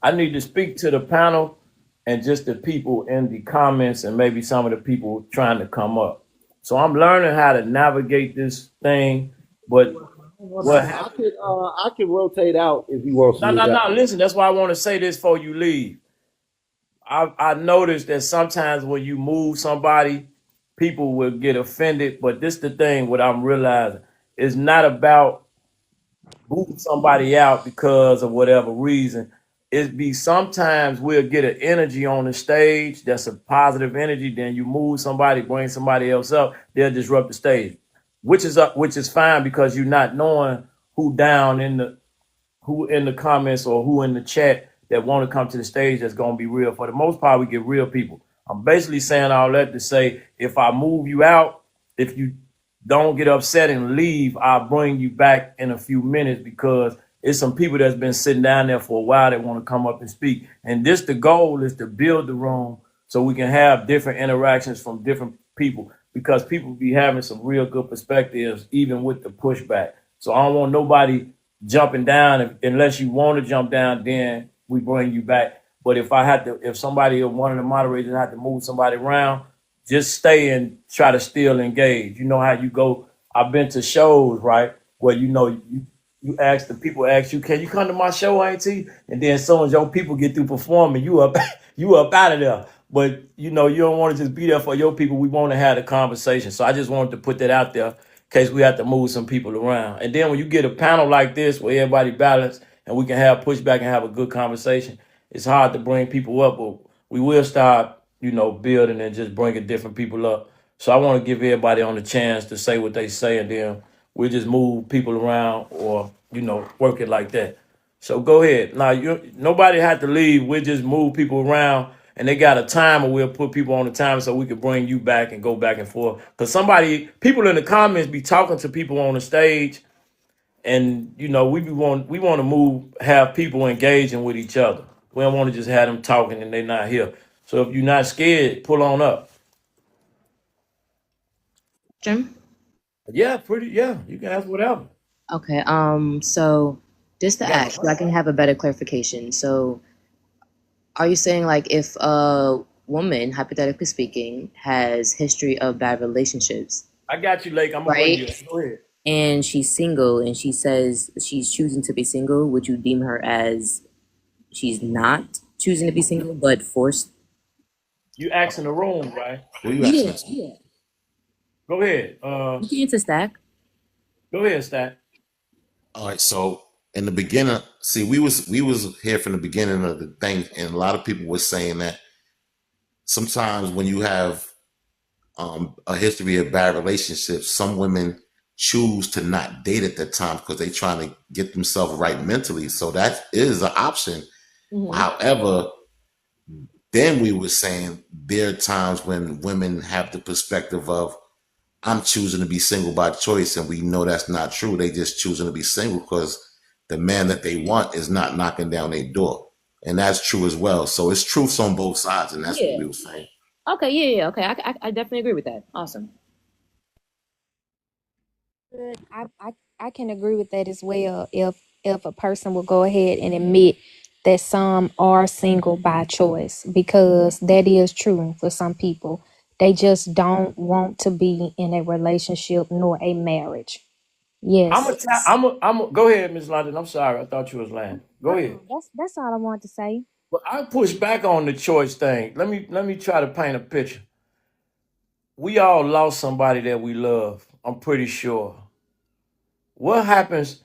I need to speak to the panel and just the people in the comments and maybe some of the people trying to come up. So I'm learning how to navigate this thing. But One what second. happened? I can rotate out if you want No, me no, to. no. Listen, that's why I want to say this before you leave. I noticed that sometimes when you move somebody, people will get offended. But this the thing, what I'm realizing, it's not about booting somebody out because of whatever reason. It be sometimes we'll get an energy on the stage that's a positive energy. Then you move somebody, bring somebody else up, they'll disrupt the stage, which is fine because you're not knowing who down in the who in the comments or who in the chat that want to come to the stage that's going to be real. For the most part, we get real people. I'm basically saying all that to say if I move you out, if you don't get upset and leave, I'll bring you back in a few minutes because it's some people that's been sitting down there for a while that want to come up and speak. And this, the goal is to build the room so we can have different interactions from different people because people be having some real good perspectives, even with the pushback. So I don't want nobody jumping down. Unless you want to jump down, then we bring you back. But if I had to, if somebody or one of the moderators had to move somebody around, just stay and try to still engage. You know how you go. I've been to shows, right, where you ask the people ask you, can you come to my show, Auntie? And then as soon as your people get through performing, you up you up out of there. But you don't want to just be there for your people. We want to have a conversation. So I just wanted to put that out there in case we have to move some people around. And then when you get a panel like this where everybody balanced and we can have pushback and have a good conversation, it's hard to bring people up, but we will start, building and just bringing different people up. So I want to give everybody on the chance to say what they say, and then we'll just move people around or work it like that. So go ahead. Now nobody had to leave. We'll just move people around, and they got a timer. We'll put people on the timer so we can bring you back and go back and forth. Cause people in the comments be talking to people on the stage, and we want to have people engaging with each other. We don't want to just have them talking and they're not here. So if you're not scared, pull on up. Jim? Yeah, yeah, you can ask whatever. Okay. So just to You got my ask, so I can have a better clarification. So, are you saying like if a woman, hypothetically speaking, has history of bad relationships, I got you, Lake. I'm gonna bring you up. right? Go ahead. And she's single, and she says she's choosing to be single, would you deem her as she's not choosing to be single but forced? You asking the room, right? Who you Yeah, asking? yeah. Go ahead. You can answer stack. Go ahead, Stat. All right. So in the beginning, see, we was here from the beginning of the thing, and a lot of people were saying that sometimes when you have a history of bad relationships, some women choose to not date at that time because they're trying to get themselves right mentally. So that is an option. Mm-hmm. However, then we were saying there are times when women have the perspective of I'm choosing to be single by choice, and we know that's not true. They just choosing to be single because the man that they want is not knocking down their door, and that's true as well. So it's truths on both sides, and that's what Yeah. we were saying. Okay. Yeah. Yeah. Okay. I definitely agree with that. Awesome. Good. I can agree with that as well. If a person will go ahead and admit that some are single by choice, because that is true for some people. They just don't want to be in a relationship nor a marriage. I'm a, Yes. go ahead, Miss London. I'm sorry. I thought you was lying. Go ahead. That's all I want to say. But I push back on the choice thing. Let me try to paint a picture. We all lost somebody that we love. I'm pretty sure. What happens?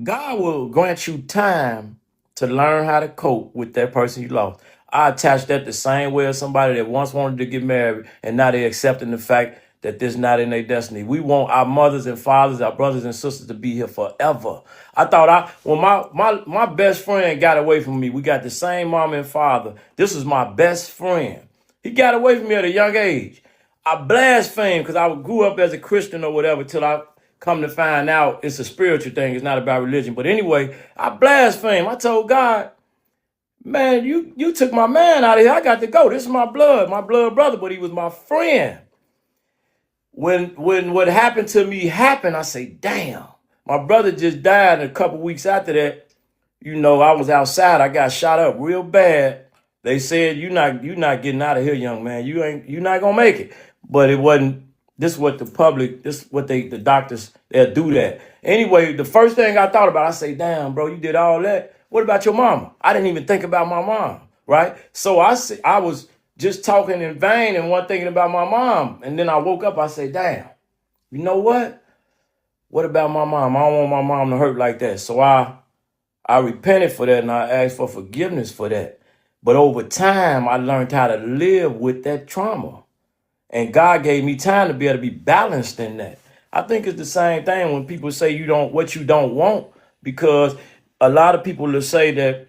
God will grant you time to learn how to cope with that person you lost. I attach that the same way as somebody that once wanted to get married and now they're accepting the fact that this not in their destiny. We want our mothers and fathers, our brothers and sisters to be here forever. I thought when my best friend got away from me, we got the same mom and father. This was my best friend. He got away from me at a young age. I blasphemed because I grew up as a Christian or whatever till I come to find out it's a spiritual thing. It's not about religion. But anyway, I blasphemed. I told God, man, you took my man out of here. I got to go. This is my blood brother, but he was my friend. When what happened to me happened, I say, damn, my brother just died, and a couple weeks after that, I was outside. I got shot up real bad. They said you not getting out of here, young man. You not gonna make it. But it wasn't. This is what the public. This is what the doctors they'll do that. Anyway, the first thing I thought about, I say, damn, bro, you did all that. What about your mama? I didn't even think about my mom. Right. So I was just talking in vain and one thinking about my mom. And then I woke up. I say, damn. You know what? What about my mom? I don't want my mom to hurt like that. So I repented for that and I asked for forgiveness for that. But over time, I learned how to live with that trauma. And God gave me time to be able to be balanced in that. I think it's the same thing when people say what you don't want, because a lot of people will say that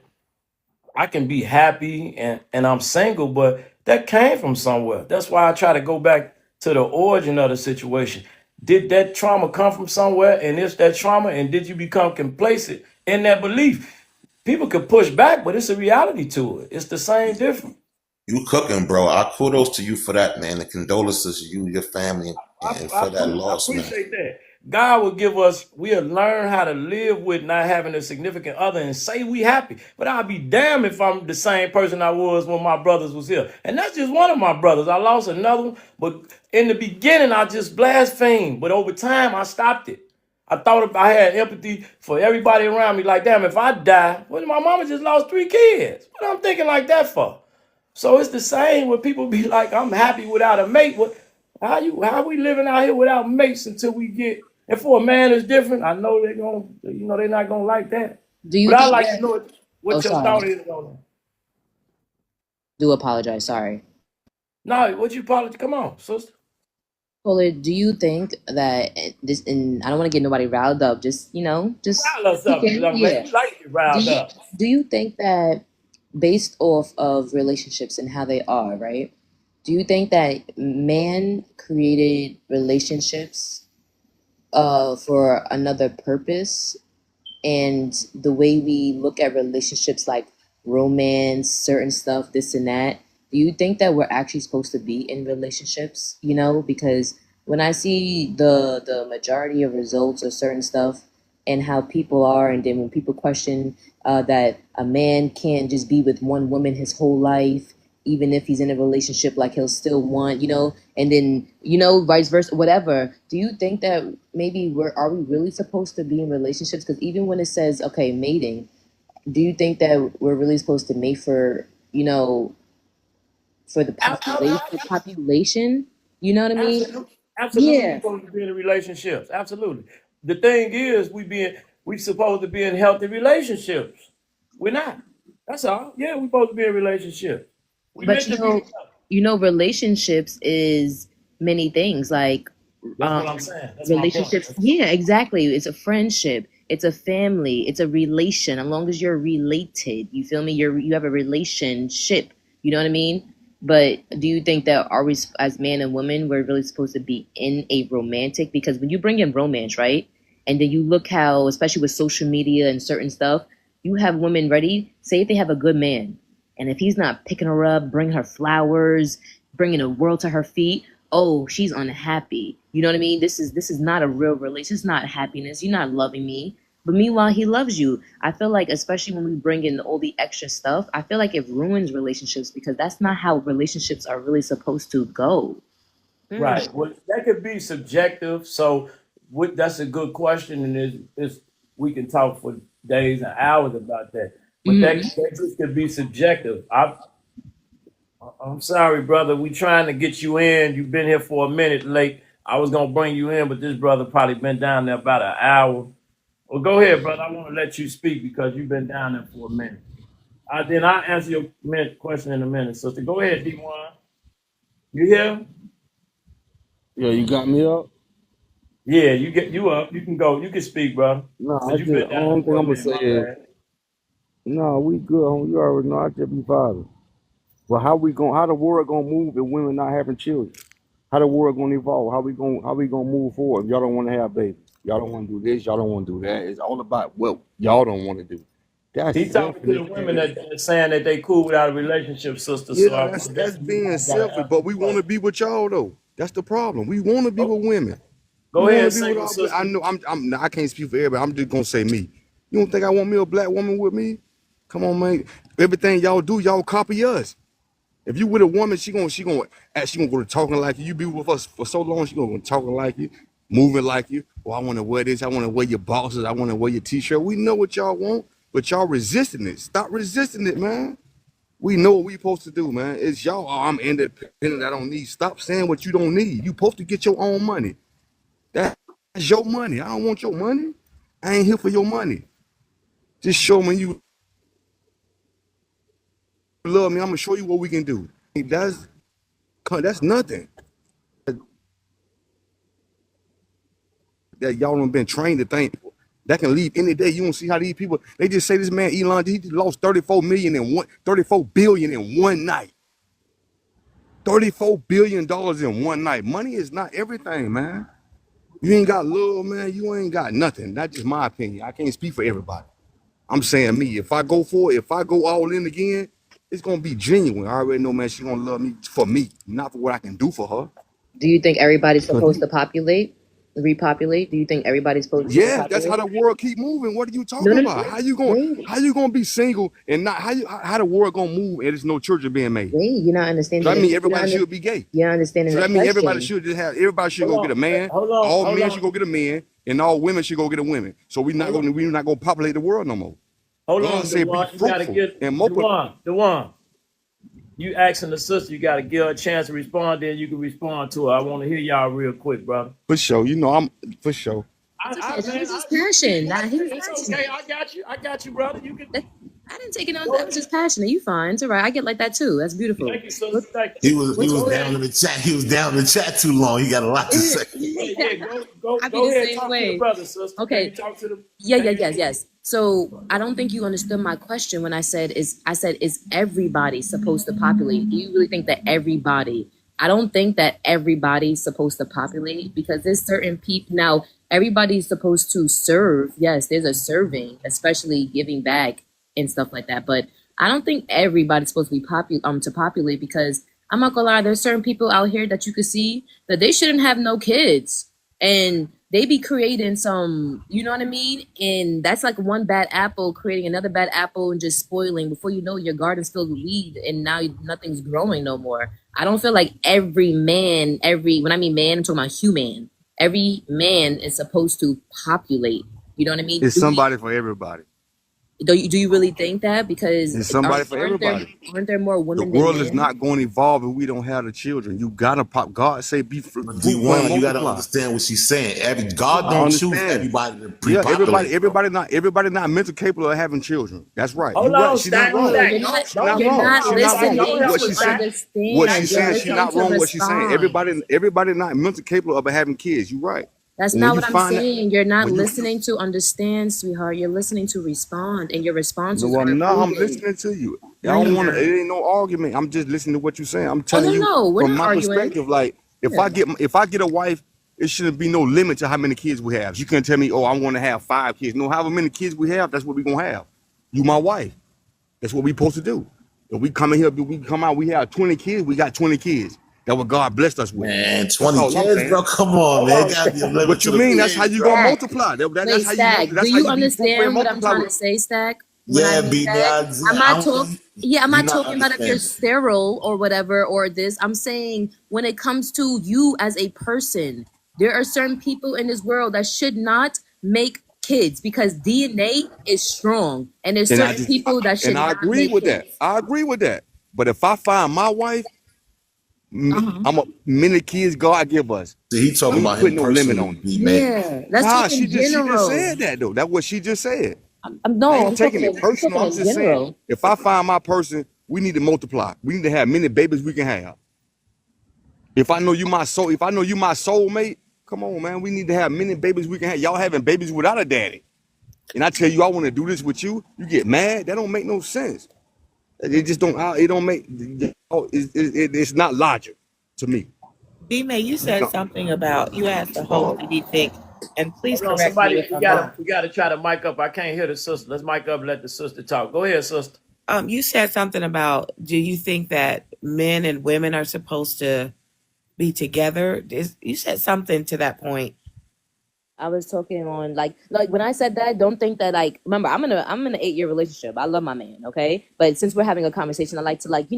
I can be happy and I'm single, but that came from somewhere. That's why I try to go back to the origin of the situation. Did that trauma come from somewhere? And it's that trauma, and did you become complacent in that belief? People could push back, but it's a reality to it. It's the same difference. You cooking, bro. I kudos to you for that, man. And condolences to you and your family and I, for that I loss, man. appreciate that. God will give us, we'll learn how to live with not having a significant other and say we happy. But I'll be damned if I'm the same person I was when my brothers was here. And that's just one of my brothers. I lost another one. But in the beginning, I just blasphemed. But over time, I stopped it. I had empathy for everybody around me. Like, damn, if I die, well, my mama just lost 3 kids. What I'm thinking like that for? So it's the same when people be like, I'm happy without a mate. What how we living out here without mates until we get, and for a man it's different. I know they're not gonna like that. Do you But I think like to that? know Oh, what your sorry. thought is on that. Do apologize. Sorry. No, what you probably come on, sister. Fuller, do you think that this, and I don't want to get nobody riled up, just, just Rile us up, speaking, young lady. yeah. We like to get Do riled you, up. do you think that based off of relationships and how they are, right? Do you think that man created relationships for another purpose, and the way we look at relationships like romance, certain stuff, this and that, do you think that we're actually supposed to be in relationships? Because when I see the majority of results of certain stuff and how people are, and then when people question that a man can't just be with one woman his whole life, even if he's in a relationship, like he'll still want, and then, vice versa, whatever. Do you think that maybe are we really supposed to be in relationships? Because even when it says, okay, mating, do you think that we're really supposed to mate for the population? You know what I mean? Absolutely. Absolutely, we're Yeah. supposed to be in relationships. Absolutely. The thing is, we supposed to be in healthy relationships. We're not. That's all. Yeah, we're supposed to be in relationships. We But meant to be together. relationships is many things, like That's what I'm saying. That's my point. relationships. Yeah, exactly. It's a friendship, it's a family, it's a relation. As long as you're related, you feel me? You have a relationship. You know what I mean? But do you think that are we, as man and woman, we're really supposed to be in a romantic? Because when you bring in romance, right, and then you look how, especially with social media and certain stuff, you have women ready. Say if they have a good man, and if he's not picking her up, bringing her flowers, bringing the world to her feet, oh, she's unhappy. You know what I mean? This is not a real relationship. It's not happiness. You're not loving me. But meanwhile, he loves you. I feel like, especially when we bring in all the extra stuff, I feel like it ruins relationships, because that's not how relationships are really supposed to go. Right. Well, that could be subjective. So that's a good question, and we can talk for days and hours about that. But that, Mm-hmm. that just could be subjective. I'm sorry, brother. We trying to get you in. You've been here for a minute late. I was gonna bring you in, but this brother probably been down there about an hour. Well, go ahead, brother. I want to let you speak because you've been down there for a minute. Then I'll answer your question in a minute, sister. Go ahead, D1. You here? Yeah, you got me up? Yeah, you up. You can go. You can speak, brother. No, I Since you've just been down there only thing for a I'm gonna minute, say my is bad. no, we good, homie. You already know I just be father. But how the world gonna move if women not having children? How the world gonna evolve? How we gonna move forward if y'all don't wanna have babies? Y'all don't wanna do this, y'all don't wanna do that. It's all about what y'all don't wanna do. That's He talking to selfish. the women that's saying that they cool without a relationship, sister. So Yeah, I that's want that's that you being guys gotta selfish. answer But the we wanna question. be with y'all though. That's the problem. We wanna be Go, with women. We go ahead wanna and be say with what, all, but sister. I know I can't speak for everybody. I'm just gonna say me. You don't think I want me a black woman with me? Come on, man. Everything y'all do, y'all copy us. If you with a woman, she gonna go to talking like you. You be with us for so long, she gonna go talking like you, moving like you. Oh, I want to wear this. I want to wear your bosses. I want to wear your t-shirt. We know what y'all want, but y'all resisting it. Stop resisting it, man. We know what we supposed to do, man. It's y'all. Oh, I'm independent. I don't need. Stop saying what you don't need. You supposed to get your own money. That's your money. I don't want your money. I ain't here for your money. Just show me you love me. I'm gonna show you what we can do. That's nothing. That y'all done been trained to think that can leave any day. You don't see how these people, they just say this man Elon, he lost 34 billion in one night. $34 billion in one night. Money is not everything, man. You ain't got love, man. You ain't got nothing. That's just my opinion. I can't speak for everybody. I'm saying me. If I go for it, if I go all in again, it's gonna be genuine. I already know, man, she gonna love me for me, not for what I can do for her. Do you think everybody's supposed to repopulate? Do you think everybody's supposed to Yeah, that's how repopulate? the world keep moving. What are you No, talking no, no. about? Wait, How you gonna be single and not how the world gonna move and there's no children being made? wait. You're not So understanding that mean the. everybody should be gay. You're not understanding So the that mean question. everybody should Hold go get on, a man. hold on, All hold men should on, go get a man, and all women should go get a woman. So hold on, we're not gonna populate the world no more. hold God on, said be Dewan. You gotta fruitful get and multiply. Dewan. You asking the sister, you gotta give her a chance to respond, then you can respond to her. I want to hear y'all real quick, brother. For sure. You know I'm for sure. It's okay. That was just You can be passion. He was passionate. It's okay. passionate. I got you, brother. You can That, I didn't take it on. go That was ahead. just passionate. You fine. It's all right. I get like that too. That's beautiful. Thank you, sister. What? Thank you. He What's was Go down ahead. in the chat. He was down in the chat too long. He got a lot to say. Yeah, I be go the ahead. same Talk to the way. brother, sister. Can you Okay. talk to the? Can you? Yes. So I don't think you understood my question when I said is everybody supposed to populate? Do you really think that everybody? I don't think that everybody's supposed to populate because there's certain people now. Everybody's supposed to serve. Yes, there's a serving, especially giving back and stuff like that. But I don't think everybody's supposed to be to populate because I'm not gonna lie. There's certain people out here that you could see that they shouldn't have no kids and they be creating some, you know what I mean? And that's like one bad apple creating another bad apple and just spoiling. Before you know, your garden's filled with weed, and now nothing's growing no more. I don't feel like when I mean man, I'm talking about human. Every man is supposed to populate. You know what I mean? It's somebody for everybody. Do you really think that? Because It's somebody for everybody. aren't there more The women than world is men? not going to evolve if we don't have the children. You gotta pop. God say be But fruitful and D1, you got to multiply. understand what she's saying. God I don't choose understand. everybody to Yeah, pre-populate, bro. everybody not mental capable of having children. That's right. Hold You right. on, She's not Stack. wrong. No, Stack. She's Don't not you're get. wrong. not She's Hold on, not Stack. wrong. Don't listening help What to her, she's saying, Stack. what Stack, understand. she's You're let saying, her she's listening talk. not to wrong. What she's saying, respond. everybody not mental capable of having kids. You right. That's When not you what I'm find that, saying. You're not when you listening to understand, sweetheart. You're listening to respond, and your no, responses well, aren't no, I'm moving. listening to you. I No, you're don't want to. not. It ain't no argument. I'm just listening to what you're saying. I'm Oh telling no, you no, we're from not my arguing. perspective. Like Yeah. if I get a wife, it shouldn't be no limit to how many kids we have. You can't tell me, oh, I want to have 5 kids. No, however many kids we have, that's what we gonna have. You my wife. That's what we supposed to do. If we come in here, we come out, we have 20 kids, we got 20 kids. That's what God blessed us with. Man, That's 20 all I'm kids, saying. bro. Come on, Hold man. on, Gotta be a limit What to you the mean? That's how kids, you gonna bro. Stack. multiply. Wait, That's how you Stack. that's Do how you you be fruitful and understand what I'm multiply. trying to say, Stack? When I Yeah, mean B, that, man. I'm not talking. Yeah, I'm You're not not talking about if you're understanding. sterile or whatever or this. I'm saying when it comes to you as a person, there are certain people in this world that should not make kids because DNA is strong, and there's And I certain just people that and should I not agree make with that. kids. I agree with that. But if I find my wife, Uh-huh. I'm a many kids God give us. See, he talking We ain't about him putting no limit personally, on it. B, man. Yeah, let's Nah, talk in she just general. said that though. That's what she just said. I No, ain't taking it I'm personal. talking I'm in just saying, general. if I find my person, we need to multiply. We need to have many babies we can have. If I know you my soul, if I know you my soulmate, come on, man. We need to have many babies we can have. Y'all having babies without a daddy. And I tell you, I want to do this with you. You get mad. That don't make no sense. It just don't. It don't make. It's not logic to me. B-May, you said No. something about, you asked the host, did he think, and please Hold on, correct me somebody. if I'm wrong. We gotta try to mic up. I can't hear the sister. Let's mic up. And let the sister talk. Go ahead, sister. You said something about, do you think that men and women are supposed to be together? You said something to that point. I was talking on like when I said that, don't think that like remember I'm in an 8-year relationship. I love my man, okay? But since we're having a conversation, I like to like,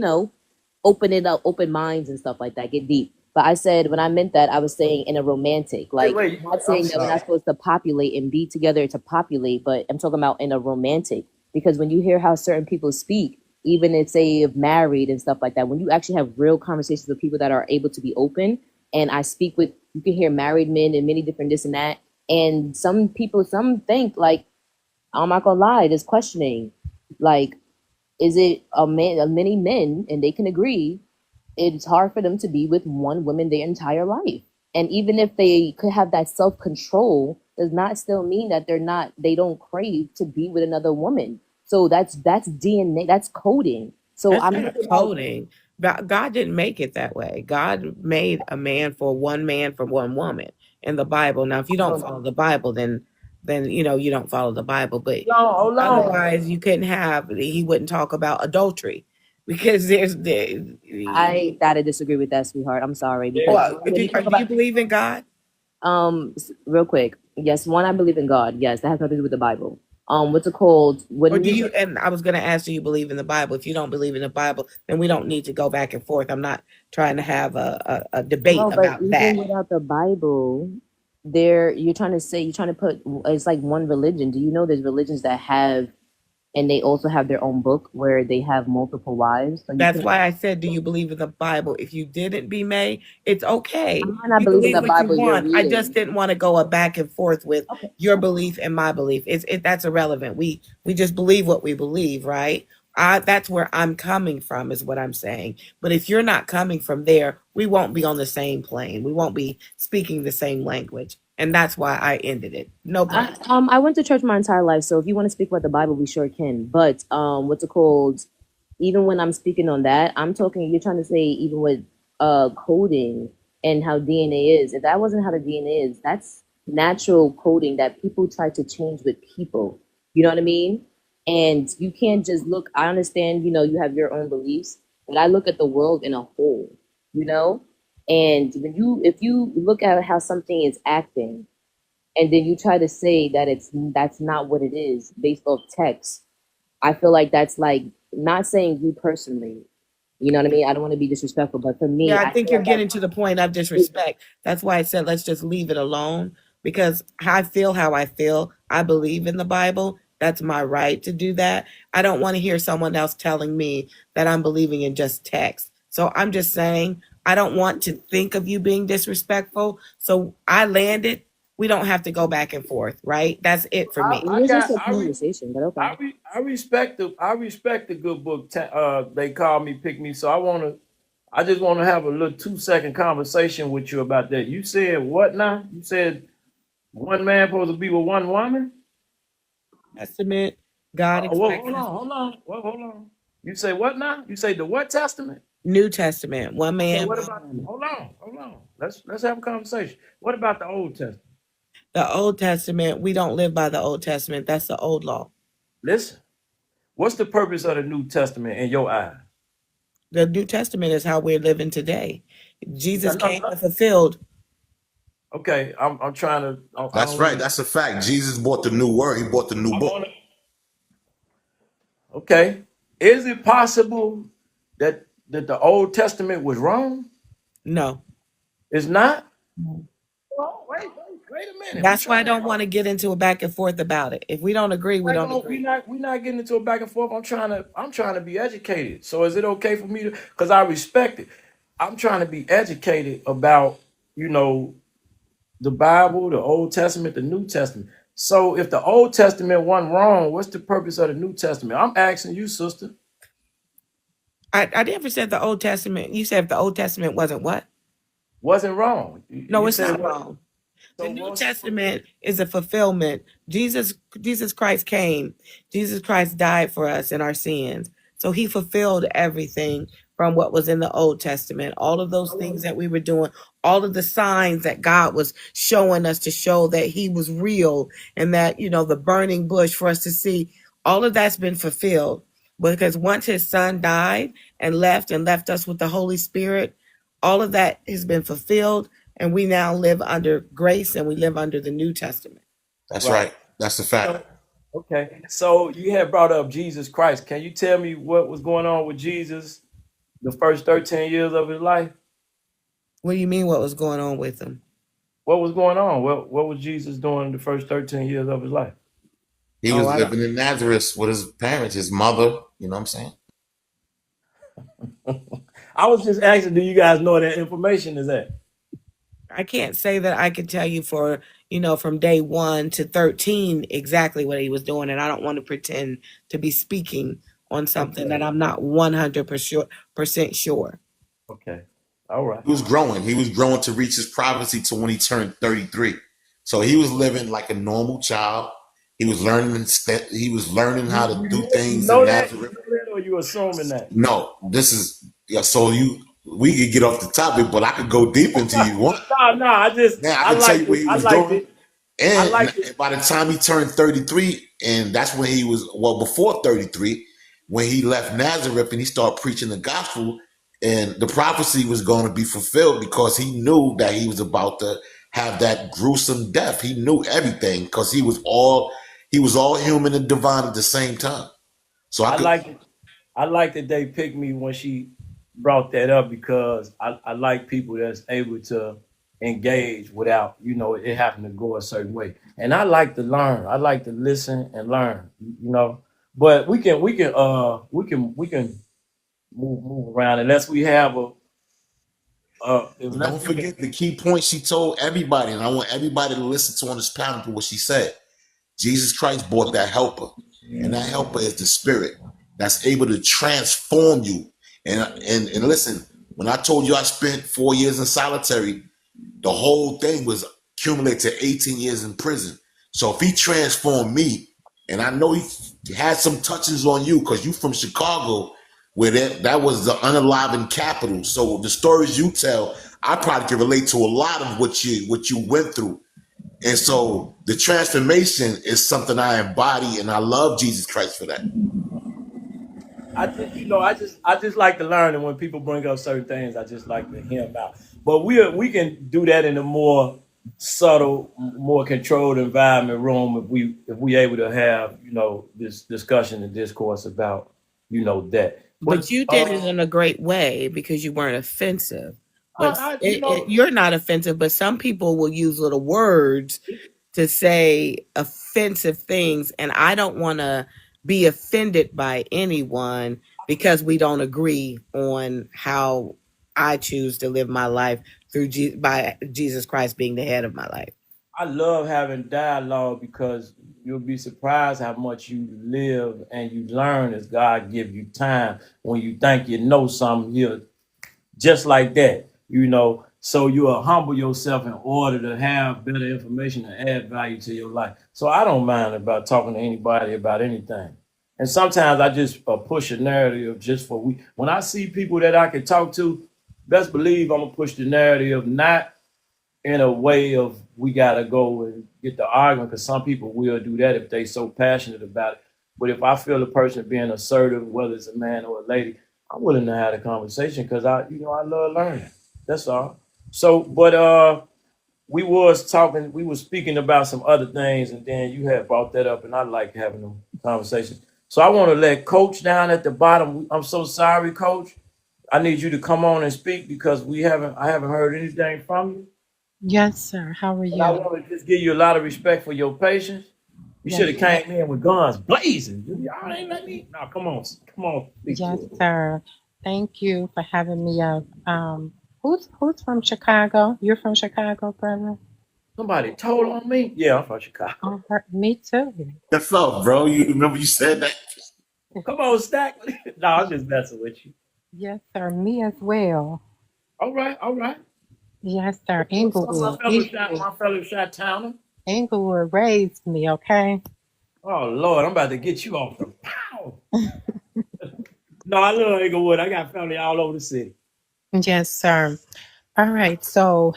open it up, open minds and stuff like that, get deep. But I said when I meant that I was saying in a romantic, Wait, like wait. not I'm saying that we're not sorry. supposed to populate and be together to populate, but I'm talking about in a romantic. Because when you hear how certain people speak, even if say if married and stuff like that, when you actually have real conversations with people that are able to be open, and I speak with you can hear married men and many different this and that. And some people, some think like I'm not gonna lie, there's questioning, like, is it a man? Many men, and they can agree, it's hard for them to be with one woman their entire life. And even if they could have that self control, does not still mean that they don't crave to be with another woman. So that's DNA, that's coding. So That's I'm not talking about coding. God didn't make it that way. God made a man for one woman in the Bible. Now, if you don't Hold on. follow the Bible, then you don't follow the Bible. But Hold on. otherwise, you couldn't have. He wouldn't talk about adultery because there's I gotta disagree with that, sweetheart. I'm sorry because Yeah. well. when you talk Do you about believe in God? real quick, yes, one, I believe in God. Yes, that has nothing to do with the Bible. What's it called? Or When do you you? And I was going to ask, do you believe in the Bible? If you don't believe in the Bible, then we don't need to go back and forth. I'm not trying to have a debate no, but about even that. without the Bible, there you're trying to put it's like one religion. Do you know there's religions that have and they also have their own book where they have multiple wives? So you That's can why I said, do you believe in the Bible? If you didn't, be May, it's I okay. might not You believe in believe the what you Bible you're want. I just reading. didn't want to go a back and forth with Okay. your belief and my belief. That's irrelevant. We just believe what we believe, right? That's where I'm coming from, is what I'm saying. But if you're not coming from there, we won't be on the same plane. We won't be speaking the same language, and that's why I ended it. No problem. I went to church my entire life, so if you want to speak about the Bible, we sure can. But what's it called? Even when I'm speaking on that, I'm talking. You're trying to say even with coding and how DNA is. If that wasn't how the DNA is, that's natural coding that people try to change with people. You know what I mean? And you can't just look. I understand. You have your own beliefs, but I look at the world in a whole. You know, and if you look at how something is acting and then you try to say that that's not what it is based off text, I feel like that's like not saying you personally, you know what I mean? I don't want to be disrespectful, but for me, Yeah, I I think feel you're like getting to the point of disrespect. That's why I said let's just leave it alone, because I feel how I feel. I believe in the Bible. That's my right to do that. I don't want to hear someone else telling me that I'm believing in just text. So I'm just saying I don't want to think of you being disrespectful. So I landed. We don't have to go back and forth, right? That's it for me. it I was just got. a conversation, but okay. I respect the good book. They call me, pick me. So I just want to have a little 2 second conversation with you about that. You said what now? You said one man supposed to be with one woman. Testament, God Well, expects hold us. on, hold on. Well, hold on. You say what now? You say the what testament? New Testament, one Okay, man, what one about? woman. Hold on. Let's have a conversation. What about the Old Testament? The Old Testament, we don't live by the Old Testament. That's the old law. Listen, what's the purpose of the New Testament in your eyes? The New Testament is how we're living today. No, Jesus no, came no. and fulfilled. Okay, I'm trying to. I That's don't want right. to. That's a fact. Jesus bought the new word. He bought the new I book. want to. Okay, is it possible that the Old Testament was wrong? No. It's not. Well, wait a minute. We That's why I trying to don't want talk. to get into a back and forth about it. If we don't agree, we don't agree. We not getting into a back and forth. I'm trying to be educated. So is it okay for me to? Because I respect it. I'm trying to be educated about you know the Bible, the Old Testament, the New Testament. So if the Old Testament wasn't wrong, what's the purpose of the New Testament? I'm asking you, sister. I never said the Old Testament. You said if the Old Testament wasn't what? Wasn't wrong. No, You it's said it not was. wrong. The So New what's the Testament is a fulfillment. Jesus Christ came. Jesus Christ died for us in our sins. So he fulfilled everything from what was in the Old Testament. All of those things that we were doing, all of the signs that God was showing us to show that he was real, and that, the burning bush for us to see, all of that's been fulfilled. Because once his son died and left us with the Holy Spirit, all of that has been fulfilled, and we now live under grace and we live under the New Testament. That's Right. right. That's the fact. Okay. So you had brought up Jesus Christ. Can you tell me what was going on with Jesus the first 13 years of his life? What do you mean what was going on with him? What was going on? What was Jesus doing the first 13 years of his life? He Oh, was I don't, living in Nazareth with his parents, his mother. You know what I'm saying? I was just asking, do you guys know that information is that? I can't say that I could tell you for, from day 1 to 13 exactly what he was doing, and I don't want to pretend to be speaking on something that Okay. I'm not 100% sure. Okay. All right. He was growing. He was growing to reach his prophecy to when he turned 33. So he was living like a normal child. He was learning. He was learning how to do You things in know that? You Nazareth. know that, or you assuming that? No, this is yeah. So we could get off the topic, but I could go deep into you want. No. Now I I can tell liked you what it. he I was liked doing. it. I And liked it. by the time he turned 33, and that's when he was, well, before 33, when he left Nazareth and he started preaching the gospel, and the prophecy was going to be fulfilled because he knew that he was about to have that gruesome death. He knew everything because he was all human and divine at the same time. So I I could liked it. I like that they picked me when she brought that up because I like people that's able to engage without, it having to go a certain way. And I like to learn. I like to listen and learn, you know. But we can move around unless we have But unless don't we can. forget the key point she told everybody, and I want everybody to listen to on this panel to what she said. Jesus Christ brought that helper, and that helper is the Spirit that's able to transform you. And listen, when I told you I spent 4 years in solitary, the whole thing was accumulated to 18 years in prison. So if he transformed me, and I know he had some touches on you because you from Chicago, where that was the unalivened capital. So the stories you tell, I probably can relate to a lot of what you went through. And so the transformation is something I embody, and I love Jesus Christ for that. I just like to learn, and when people bring up certain things, I just like to hear them out. But we can do that in a more subtle, more controlled environment room if we able to have this discussion and discourse about that. But But you did it in a great way because you weren't offensive. But I, I you know you're not offensive, but some people will use little words to say offensive things. And I don't want to be offended by anyone because we don't agree on how I choose to live my life by Jesus Christ being the head of my life. I love having dialogue because you'll be surprised how much you live and you learn as God give you time. When you think you know something, He'll just like that. So you'll humble yourself in order to have better information and add value to your life. So I don't mind about talking to anybody about anything. And sometimes I just push a narrative just for we. When I see people that I can talk to, best believe I'm gonna push the narrative, not in a way of we gotta go and get the argument, because some people will do that if they so passionate about it. But if I feel a person being assertive, whether it's a man or a lady, I'm willing to have a conversation because I love learning. That's all. So, but we were speaking about some other things, and then you had brought that up, and I like having them conversations. So I want to let Coach down at the bottom. I'm so sorry, Coach. I need you to come on and speak because I haven't heard anything from you. Yes, sir. How are And I you? want to just give you a lot of respect for your patience. You Yes, should have came in with guns blazing. Y'all ain't let me. No, come on, speak yes, to us. sir. Thank you for having me up. Who's from Chicago? You're from Chicago, brother? Somebody told on me. Yeah, I'm from Chicago. Oh, me too. That's up, bro. You remember you said that? Come on, Stack. No, I'm just messing with you. Yes, sir. Me as well. All right, all right. Yes, sir. What's up, Inglewood. Inglewood. my fellow shot towner? Inglewood raised me, okay? Oh Lord, I'm about to get you off the pow. No, I love Inglewood. I got family all over the city. Yes, sir. All right. So,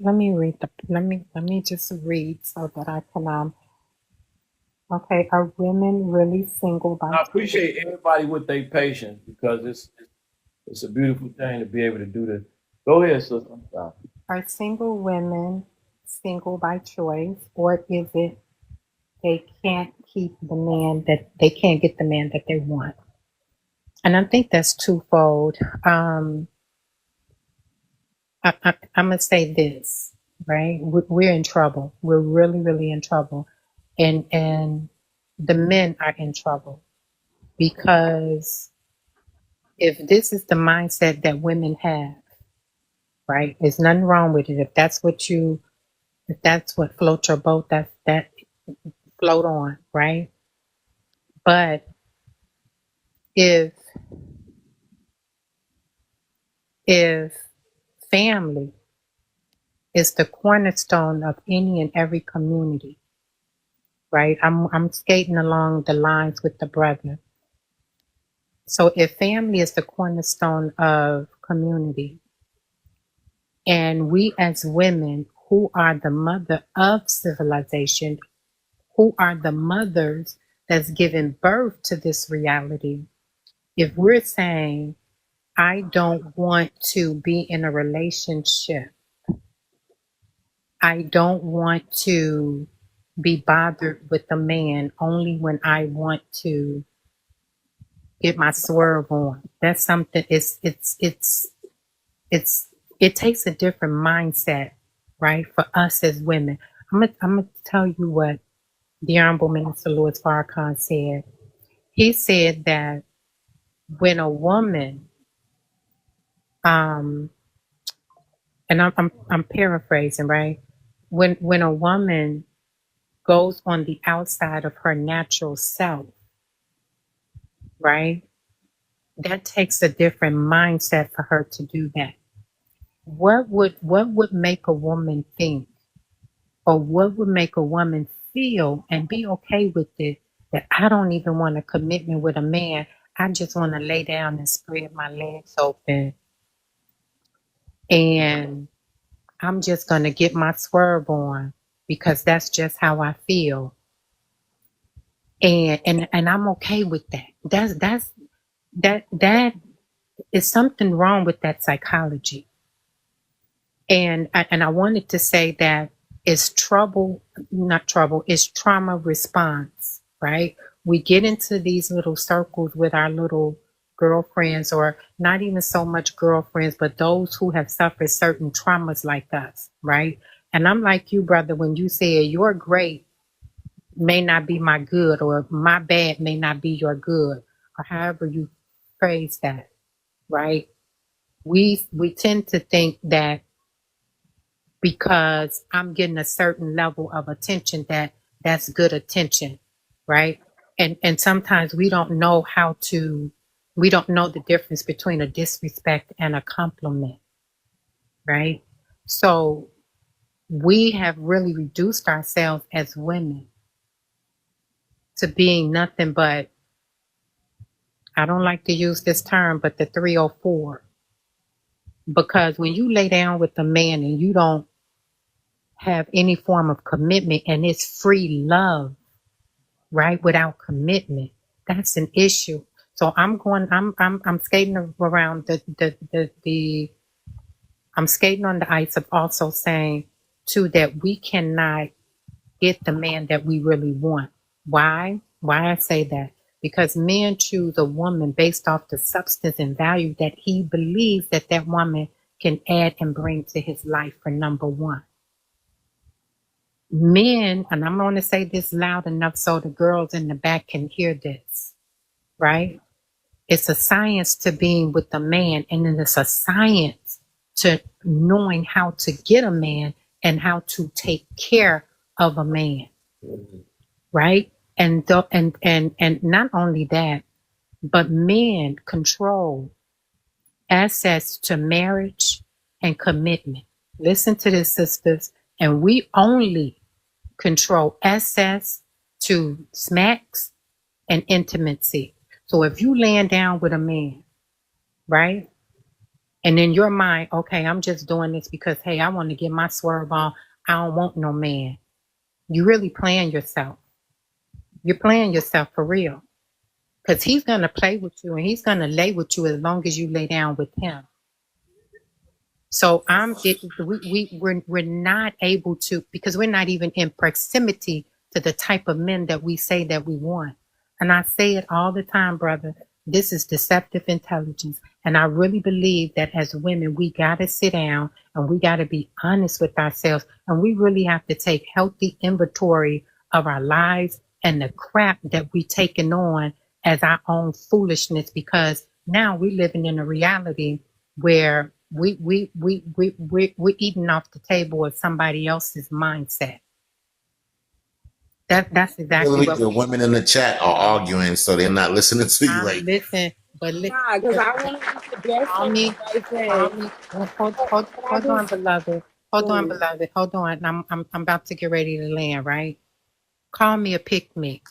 let me read let me just read so that I can okay, are women really single by I appreciate everybody with their patience because it's a beautiful thing to be able to do this. Go ahead, sister. I'm sorry. are single women single by choice, or is it they can't keep the man that they can't get the man that they want? And I think that's twofold. I'm gonna say this, right? We're in trouble. We're really, really in trouble, and the men are in trouble because if this is the mindset that women have, right? There's nothing wrong with it. If that's what floats your boat, that float on, right? But if if family is the cornerstone of any and every community, right? I'm skating along the lines with the brother. So if family is the cornerstone of community, and we as women who are the mother of civilization, who are the mothers that's given birth to this reality, if we're saying, I don't want to be in a relationship, I don't want to be bothered with a man only when I want to get my swerve on. That's something. It's it takes a different mindset, right, for us as women. I'm gonna tell you what the Honorable Minister Louis Farrakhan said. He said that when a woman, um, and I'm paraphrasing, right? When a woman goes on the outside of her natural self, right? That takes a different mindset for her to do that. What would make a woman think, or what would make a woman feel and be okay with it, that I don't even want a commitment with a man. I just want to lay down and spread my legs open, and I'm just going to get my swerve on because that's just how I feel. And I'm okay with that. That is something wrong with that psychology. And I wanted to say that it's trouble, not trouble, it's trauma response, right? We get into these little circles with our little girlfriends, or not even so much girlfriends, but those who have suffered certain traumas like us, right? And I'm like you, brother, when you said your great may not be my good, or my bad may not be your good, or however you phrase that, right? We tend to think that because I'm getting a certain level of attention, that's good attention, right? And sometimes we don't know the difference between a disrespect and a compliment, right? So we have really reduced ourselves as women to being nothing but, I don't like to use this term, but the 304. Because when you lay down with a man and you don't have any form of commitment and it's free love, right, without commitment, that's an issue. So I'm skating around the I'm skating on the ice of also saying too that we cannot get the man that we really want. Why I say that? Because men choose a woman based off the substance and value that he believes that that woman can add and bring to his life, for number one. Men, and I'm going to say this loud enough so the girls in the back can hear this, right? It's a science to being with a man, and then it's a science to knowing how to get a man and how to take care of a man, right? And not only that, but men control access to marriage and commitment. Listen to this, sisters, and we only control access to smacks and intimacy. So if you laying down with a man, right? And in your mind, okay, I'm just doing this because, hey, I want to get my swerve on. I don't want no man. You really playing yourself. You're playing yourself for real. Because he's going to play with you and he's going to lay with you as long as you lay down with him. So we're not able to, because we're not even in proximity to the type of men that we say that we want. And I say it all the time, brother. This is deceptive intelligence. And I really believe that as women, we got to sit down and we got to be honest with ourselves. And we really have to take healthy inventory of our lives and the crap that we taking on as our own foolishness, because now we're living in a reality where we're eating off the table of somebody else's mindset. That's exactly what The women in the chat are arguing, so they're not listening to you right. listen, but Nah, because I want to address call something me, right call there. me. Can Hold I on, just beloved. Hold on, beloved. Hold on. I'm about to get ready to land. Right? Call me a pick me,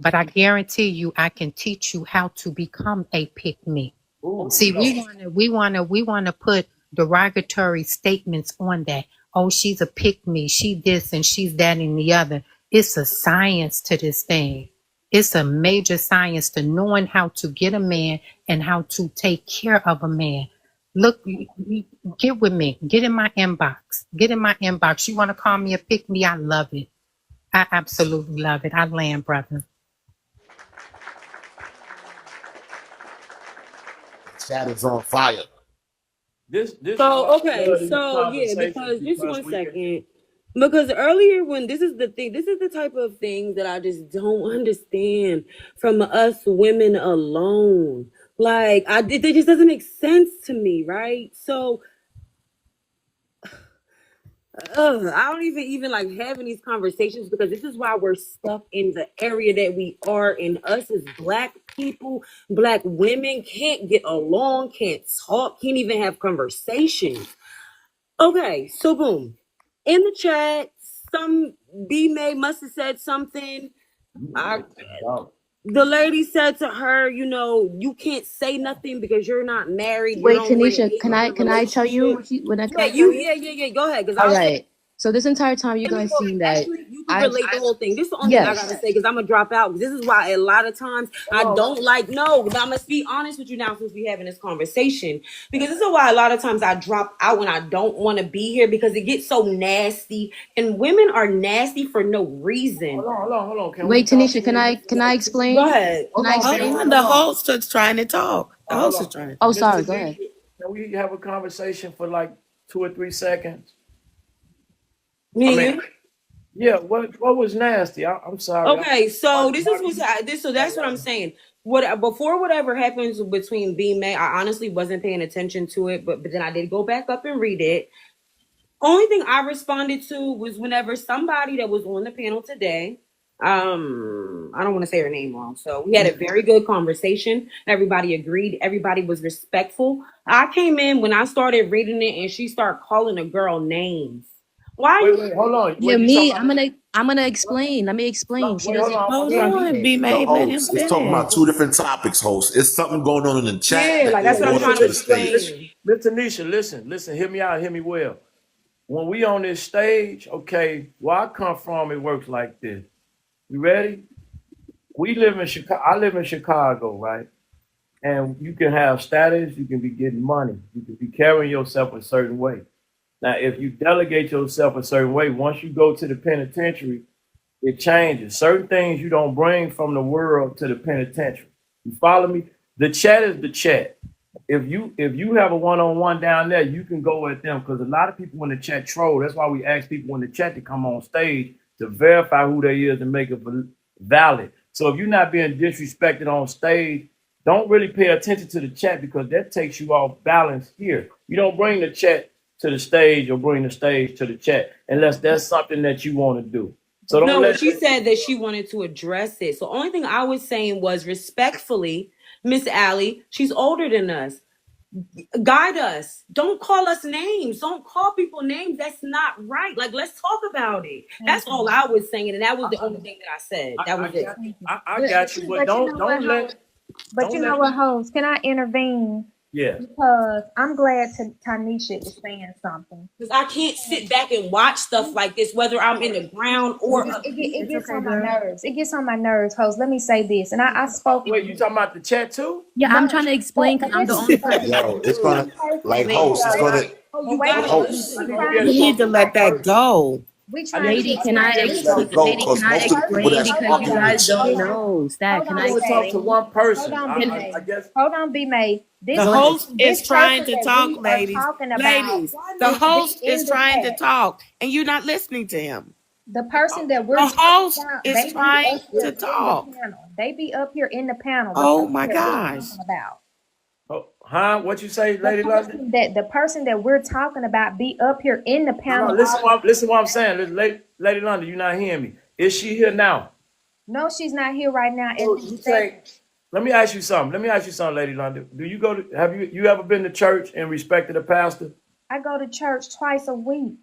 but I guarantee you, I can teach you how to become a pick me. Ooh, See, no. we wanna put derogatory statements on that. Oh, she's a pick me, she this and she's that and the other. It's a science to this thing. It's a major science to knowing how to get a man and how to take care of a man. Look, get with me. Get in my inbox. Get in my inbox. You want to call me a pick me? I love it. I absolutely love it. I land, brother. Chat is on fire. This is why So I okay, love these so yeah, conversations, because just because one we can. second. Because earlier when this is the thing, this is the type of thing that I just don't understand from us women alone. Like it just doesn't make sense to me, right? So I don't even like having these conversations, because this is why we're stuck in the area that we are. And us as black people, black women can't get along, can't talk, can't even have conversations. Okay, so boom. In the chat, some B May must have said something. The lady said to her, you can't say nothing because you're not married. You Wait, don't want to Tanisha, hate can on I the can I tell you relationship. what you, what I can Yeah, I tell you? yeah. Go ahead, because All I'll say. right. So this entire time you guys seem that Actually, you can I've relate the whole thing. This is the only thing I gotta yes. say, because I'm gonna drop out. This is why a lot of times I don't like. No, I must be honest with you now, since we having this conversation. Because this is why a lot of times I drop out when I don't want to be here, because it gets so nasty, and women are nasty for no reason. Hold on. Can we Wait, talk Tanisha, for a can I Go explain? ahead. Can Hold I on, Hold baby. explain? on, Hold the on. host is trying to talk. The Hold host is on. trying to Oh, talk. Miss sorry. Go Tanisha, ahead. can we have a conversation for like 2 or 3 seconds? I Me mean, and you. yeah. What was nasty? I'm sorry. Okay, so My, this my, is so that's what I'm saying. What before whatever happens between B May, I honestly wasn't paying attention to it, but then I did go back up and read it. Only thing I responded to was whenever somebody that was on the panel today, I don't want to say her name wrong. So we had a very good conversation. Everybody agreed. Everybody was respectful. I came in when I started reading it and she started calling a girl names. Why are you? wait, hold on. Yeah, Wait, you talking me. about? I'm gonna explain. Let me explain. She Wait, hold doesn't on. I'm Hold trying to understand be. on, it. B The May, let him host is talking finish. about two different topics, host. It's something going on in the chat Yeah, that like they that's what I'm brought up trying to to the stage. explain. Miss Tanisha, listen. Hear me out. Hear me well. When we on this stage, okay, where I come from, it works like this. You ready? We live in Chicago. I live in Chicago, right? And you can have status. You can be getting money. You can be carrying yourself a certain way. Now, if you delegate yourself a certain way, once you go to the penitentiary, it changes. Certain things you don't bring from the world to the penitentiary. You follow me? The chat is the chat. If you have a one-on-one down there, you can go at them, because a lot of people in the chat troll. That's why we ask people in the chat to come on stage to verify who they is and make it valid. So if you're not being disrespected on stage, don't really pay attention to the chat, because that takes you off balance here. You don't bring the chat to the stage or bring the stage to the chat unless that's something that you want to do. So don't No, let she said that she wanted to address it. So only thing I was saying was, respectfully, Miss Allie, she's older than us. Guide us. Don't call us names. Don't call people names. That's not right. Like, let's talk about it. That's all I was saying, and that was the only thing that I said. That was it. I got you, but But you know what, Hope? But don't you let know what, host? Can I intervene? yeah. Because I'm glad Tanisha is saying something. Because I can't sit back and watch stuff like this, whether I'm in the ground or up. It gets on my nerves. It gets on my nerves, host. Let me say this, and I spoke. Wait, you talking about the chat too? Yeah, No, I'm trying to explain because I'm the only person. Yo, it's gonna, like Wait, host, it's gonna, You Hold got on. to. host. I need to be You able to need talk to to one let that person. go. I need to. Lady, I can need to I be able to talk Let to it go one lady, because can person. I most of the people explain that's because you talking guys with don't you. know. Stat, Hold can on, I I want to talk to explain? one Hold person. on, B I May. guess. Hold on, B May. The Go ahead. host This is trying person to that talk, we are ladies. talking about Ladies, the is the host is in the trying to chat. talk, and you're not listening to him. The person that we're The talking host about, is they be trying up here to in the talk. panel. They be up here in the panel. The Oh person my that we're gosh. talking about. Oh, huh? What you say, The Lady London? person that we're talking about be up here in the No, no. panel. Listen. What I'm saying, Lady London. You're not hearing me. Is she here now? No, she's not here right now at So this you second. say, let me ask you something. Lady London. Do you go to? Have you ever been to church and respected a pastor? I go to church twice a week.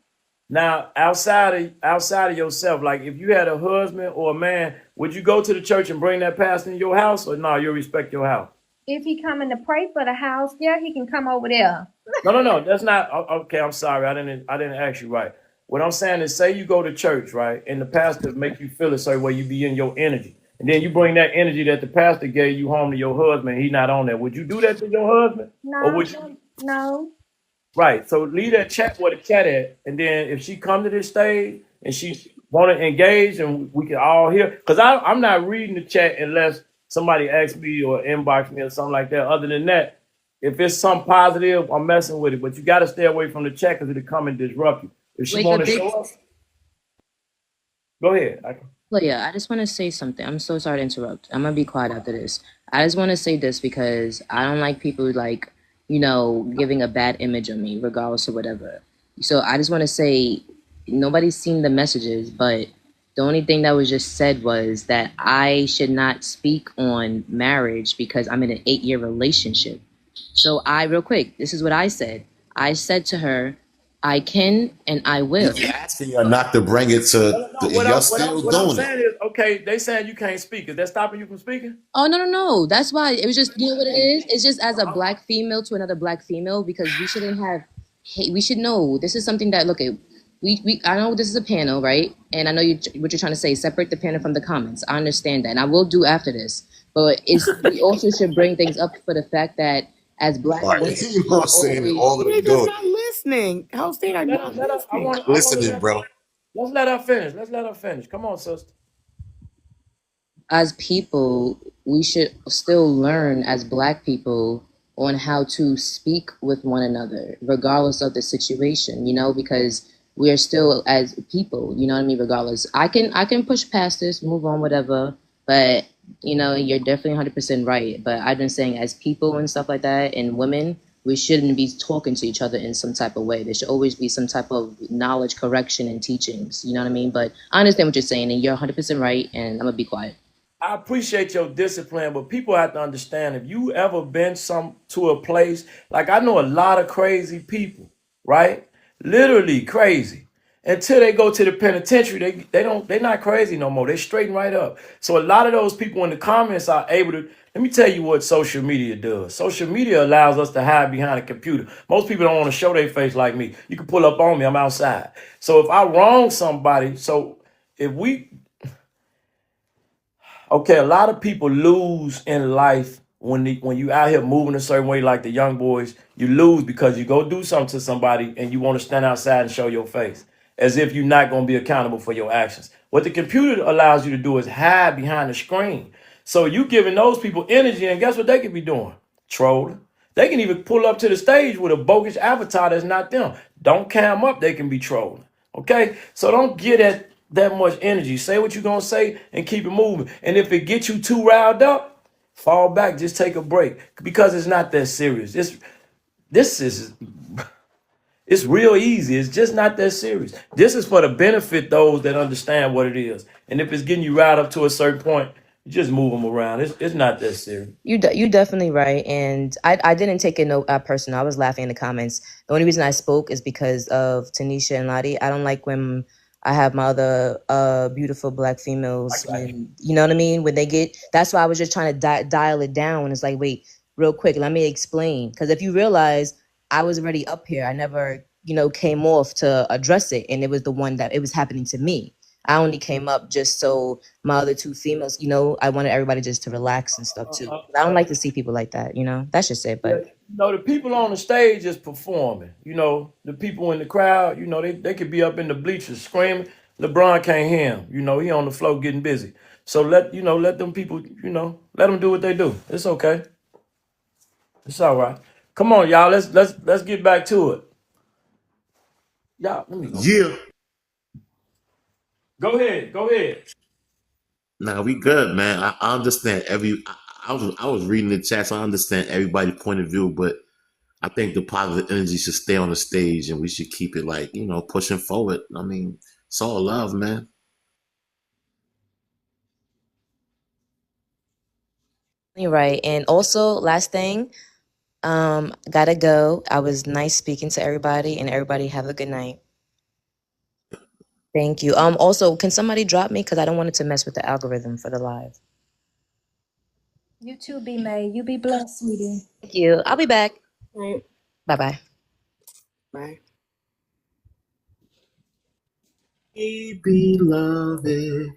Now, outside of yourself, like if you had a husband or a man, would you go to the church and bring that pastor in your house, or no? You respect your house. If he coming to pray for the house, yeah, he can come over there. No, no, no. That's not okay. I'm sorry. I didn't ask you right. What I'm saying is, say you go to church, right, and the pastor make you feel a certain way. You be in your energy, and then you bring that energy that the pastor gave you home to your husband. He not on there. Would you do that to your husband, or No, would you? no. Right. So leave that chat where the chat at, and then if she come to this stage and she want to engage, and we can all hear, because I'm not reading the chat unless somebody asks me or inbox me or something like that. Other than that, if it's something positive, I'm messing with it. But you got to stay away from the chat because it'll come and disrupt you. If she Like a want to big show up, go ahead. Leah, I just want to say something. I'm so sorry to interrupt. I'm gonna be quiet after this. I just want to say this because I don't like people like, giving a bad image of me, regardless of whatever. So I just want to say nobody's seen the messages, but the only thing that was just said was that I should not speak on marriage because I'm in an 8-year relationship. So real quick, this is what I said. I said to her, I can and I will. You asking her not to bring it to, No, no, you're still what I'm doing it. saying is, okay, they saying you can't speak. Is that stopping you from speaking? Oh no, no, no. That's why it was just, you know what it Hey, is? It's just as a black female to another black female because we shouldn't have hate. We should know this is something that look at. We I know this is a panel, right? And I know what you're trying to say. Separate the panel from the comments. I understand that, and I will do after this. But it's we also should bring things up for the fact that as black Right. women, You know what we I'm saying? always All of They're the just doing. not listening. Hosting are let her, not let her. listening. I want to Listening, bro. let's let her finish. Let's let her finish. Come on, sister. as people, we should still learn as black people on how to speak with one another, regardless of the situation, because we are still as people, you know what I mean? Regardless. I can push past this, move on, whatever. But you're definitely 100% right. But I've been saying as people and stuff like that and women, we shouldn't be talking to each other in some type of way. There should always be some type of knowledge correction and teachings. You know what I mean? But I understand what you're saying, and you're 100% right. And I'm gonna be quiet. I appreciate your discipline, but people have to understand if you ever been some to a place, like I know a lot of crazy people, right? Literally crazy. Until they go to the penitentiary, they're not crazy no more. They straighten right up. So a lot of those people in the comments are able to. Let me tell you what social media does. Social media allows us to hide behind a computer. Most people don't want to show their face like me. You can pull up on me. I'm outside. So if I wrong somebody, if we okay, a lot of people lose in life when you out here moving a certain way, like the young boys. You lose because you go do something to somebody and you want to stand outside and show your face, as if you're not going to be accountable for your actions. What the computer allows you to do is hide behind the screen. So you giving those people energy, and guess what they could be doing? Trolling. They can even pull up to the stage with a bogus avatar that's not them. Don't cam up, they can be trolling. Okay? So don't get that much energy. Say what you're gonna say and keep it moving. And if it gets you too riled up, fall back, just take a break. Because it's not that serious. This is it's real easy. It's just not that serious. This is for the benefit those that understand what it is. And if it's getting you riled up to a certain point, you just move them around. It's not that serious. You definitely right, and I didn't take it no personal. I was laughing in the comments. The only reason I spoke is because of Tanisha and Lottie. I don't like when I have my other beautiful black I females got you. when you know what I mean when they get. That's why I was just trying to dial it down. It's like wait, real quick, let me explain. Because if you realize, I was already up here. I never came off to address it, and it was the one that it was happening to me. I only came up just so my other two females, I wanted everybody just to relax and stuff too. I don't like to see people like that, That's just it. Yeah, But the people on the stage is performing. The people in the crowd, they could be up in the bleachers screaming. LeBron can't hear him. He on the floor getting busy. So let them people, let them do what they do. It's okay. It's all right. Come on, y'all. Let's get back to it. Y'all, let me go. Yeah. Go ahead. Go ahead. Now we good, man. I understand I was reading the chat, so I understand everybody's point of view, but I think the positive energy should stay on the stage and we should keep it like, pushing forward. I mean, it's all love, man. You're right. And also, last thing, gotta go. I was nice speaking to everybody, and everybody have a good night. Thank you. Also, can somebody drop me? Because I don't want it to mess with the algorithm for the live. You too, be made. You be blessed, sweetie. Thank you. I'll be back. Right. Bye-bye. Bye. Hey, beloved.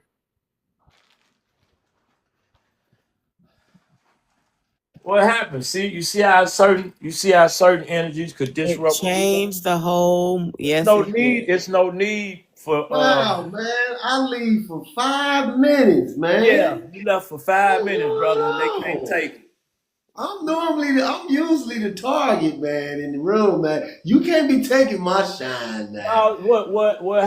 What happened? You see how certain energies could It disrupt what we doing? changed the whole. Yes, No it need. did. It's no need for Wow, man. I leave for 5 minutes, yeah. man. You left for 5 minutes, brother, and they can't Hold on. take it. I'm usually the target, man, in the room, man. You can't be taking my shine now. What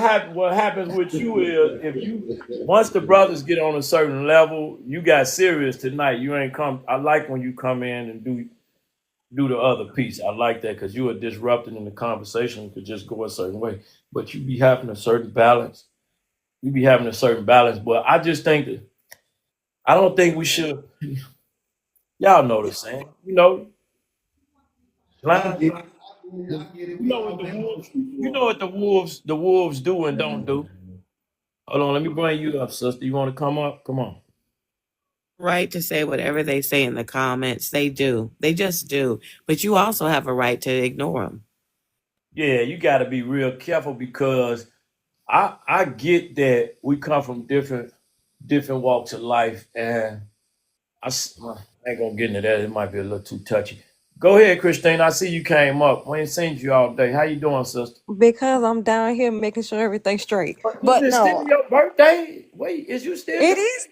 happens with you is if you once the brothers get on a certain level, you got serious tonight. You ain't come. I like when you come in and do the other piece. I like that because you are disrupting in the conversation could just go a certain way. But you be having a certain balance. You be having a certain balance. But I just think that I don't think we should. Y'all know the saying. I Blind. get it. I get it. You We know what all the been through wolves. this You before. know what the wolves do and don't do. Hold on, let me bring you up, sister. You want to come up? Come on. Right to say whatever they say in the comments. They do. They just do. But you also have a right to ignore them. Yeah, you got to be real careful because I get that we come from different walks of life, and well, I ain't gonna get into that. It might be a little too touchy. Go ahead, Christine. I see you came up. We ain't seen you all day. How you doing, sister? Because I'm down here making sure everything's straight. But is But it still no, your birthday? Wait, is you still it your is.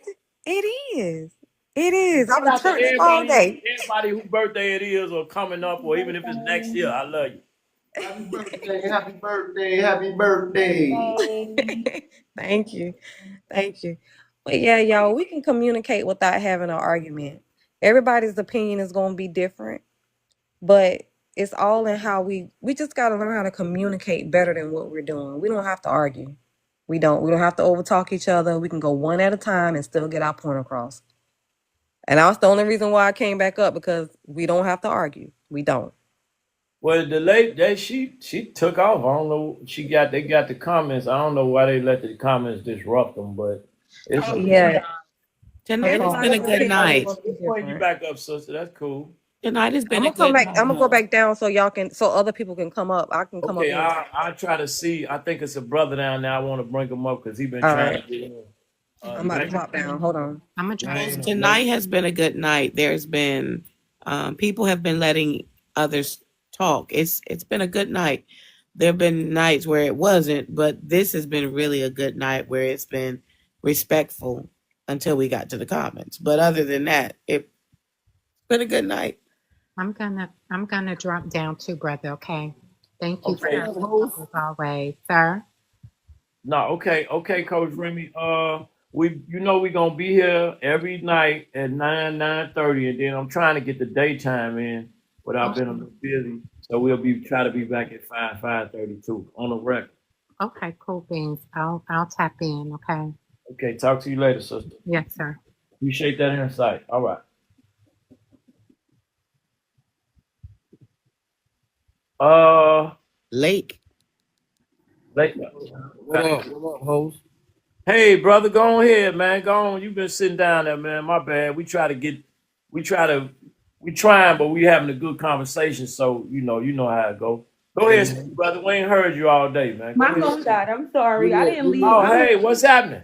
It is. It is. I shout was out to turning up all day. everybody whose birthday it is or coming up, or even if it's next year? I love you. Happy birthday. Happy birthday. Happy birthday. Thank you. Thank you. But yeah, y'all, we can communicate without having an argument. Everybody's opinion is going to be different, but it's all in how we just got to learn how to communicate better than what we're doing. We don't have to argue. We don't have to overtalk each other. We can go one at a time and still get our point across. And that's the only reason why I came back up, because we don't have to argue. We don't. Well, the late day she took off. I don't know. They got the comments. I don't know why they let the comments disrupt them, but it's okay. Yeah. Tonight has been Everybody's a good opinion is night. going to be Let's bring you different. back up, sister. That's cool. Tonight has I'm been a gonna come good back. I'm night. gonna go back down so y'all can, so other people can come up. I can come up Okay, anytime. I try to see. I think it's a brother down there. I want to bring him up because he been All trying right. to get in. I'm about to Late, drop down. Hold on. I'm gonna drop Lane, you. Tonight has been a good night. There's been people have been letting others talk. It's been a good night. There have been nights where it wasn't, but this has been really a good night where it's been respectful until we got to the comments. But other than that, it's been a good night. I'm gonna drop down too, brother. Okay. Thank you for Okay. having me as always, sir. No, okay, Coach Remy. We gonna be here every night at 9:30, and then I'm trying to get the daytime in, but I've been a Okay. little busy, so we'll be try to be back at 5:32 on the record. Okay, cool beans. I'll tap in, okay? Okay, talk to you later, sister. Yes, sir. Appreciate that insight. All right. Lake. Late. What up? What up, host? Hey, brother, go on ahead, man. Go on. You've been sitting down there, man. My bad. We try to, we trying, but we having a good conversation. So you know how it go. Go ahead, Mhm. brother. We ain't heard you all day, man. Go My ahead. phone died. I'm sorry. I Where you didn't at? Where leave. you Oh, at? I was hey, what's happening?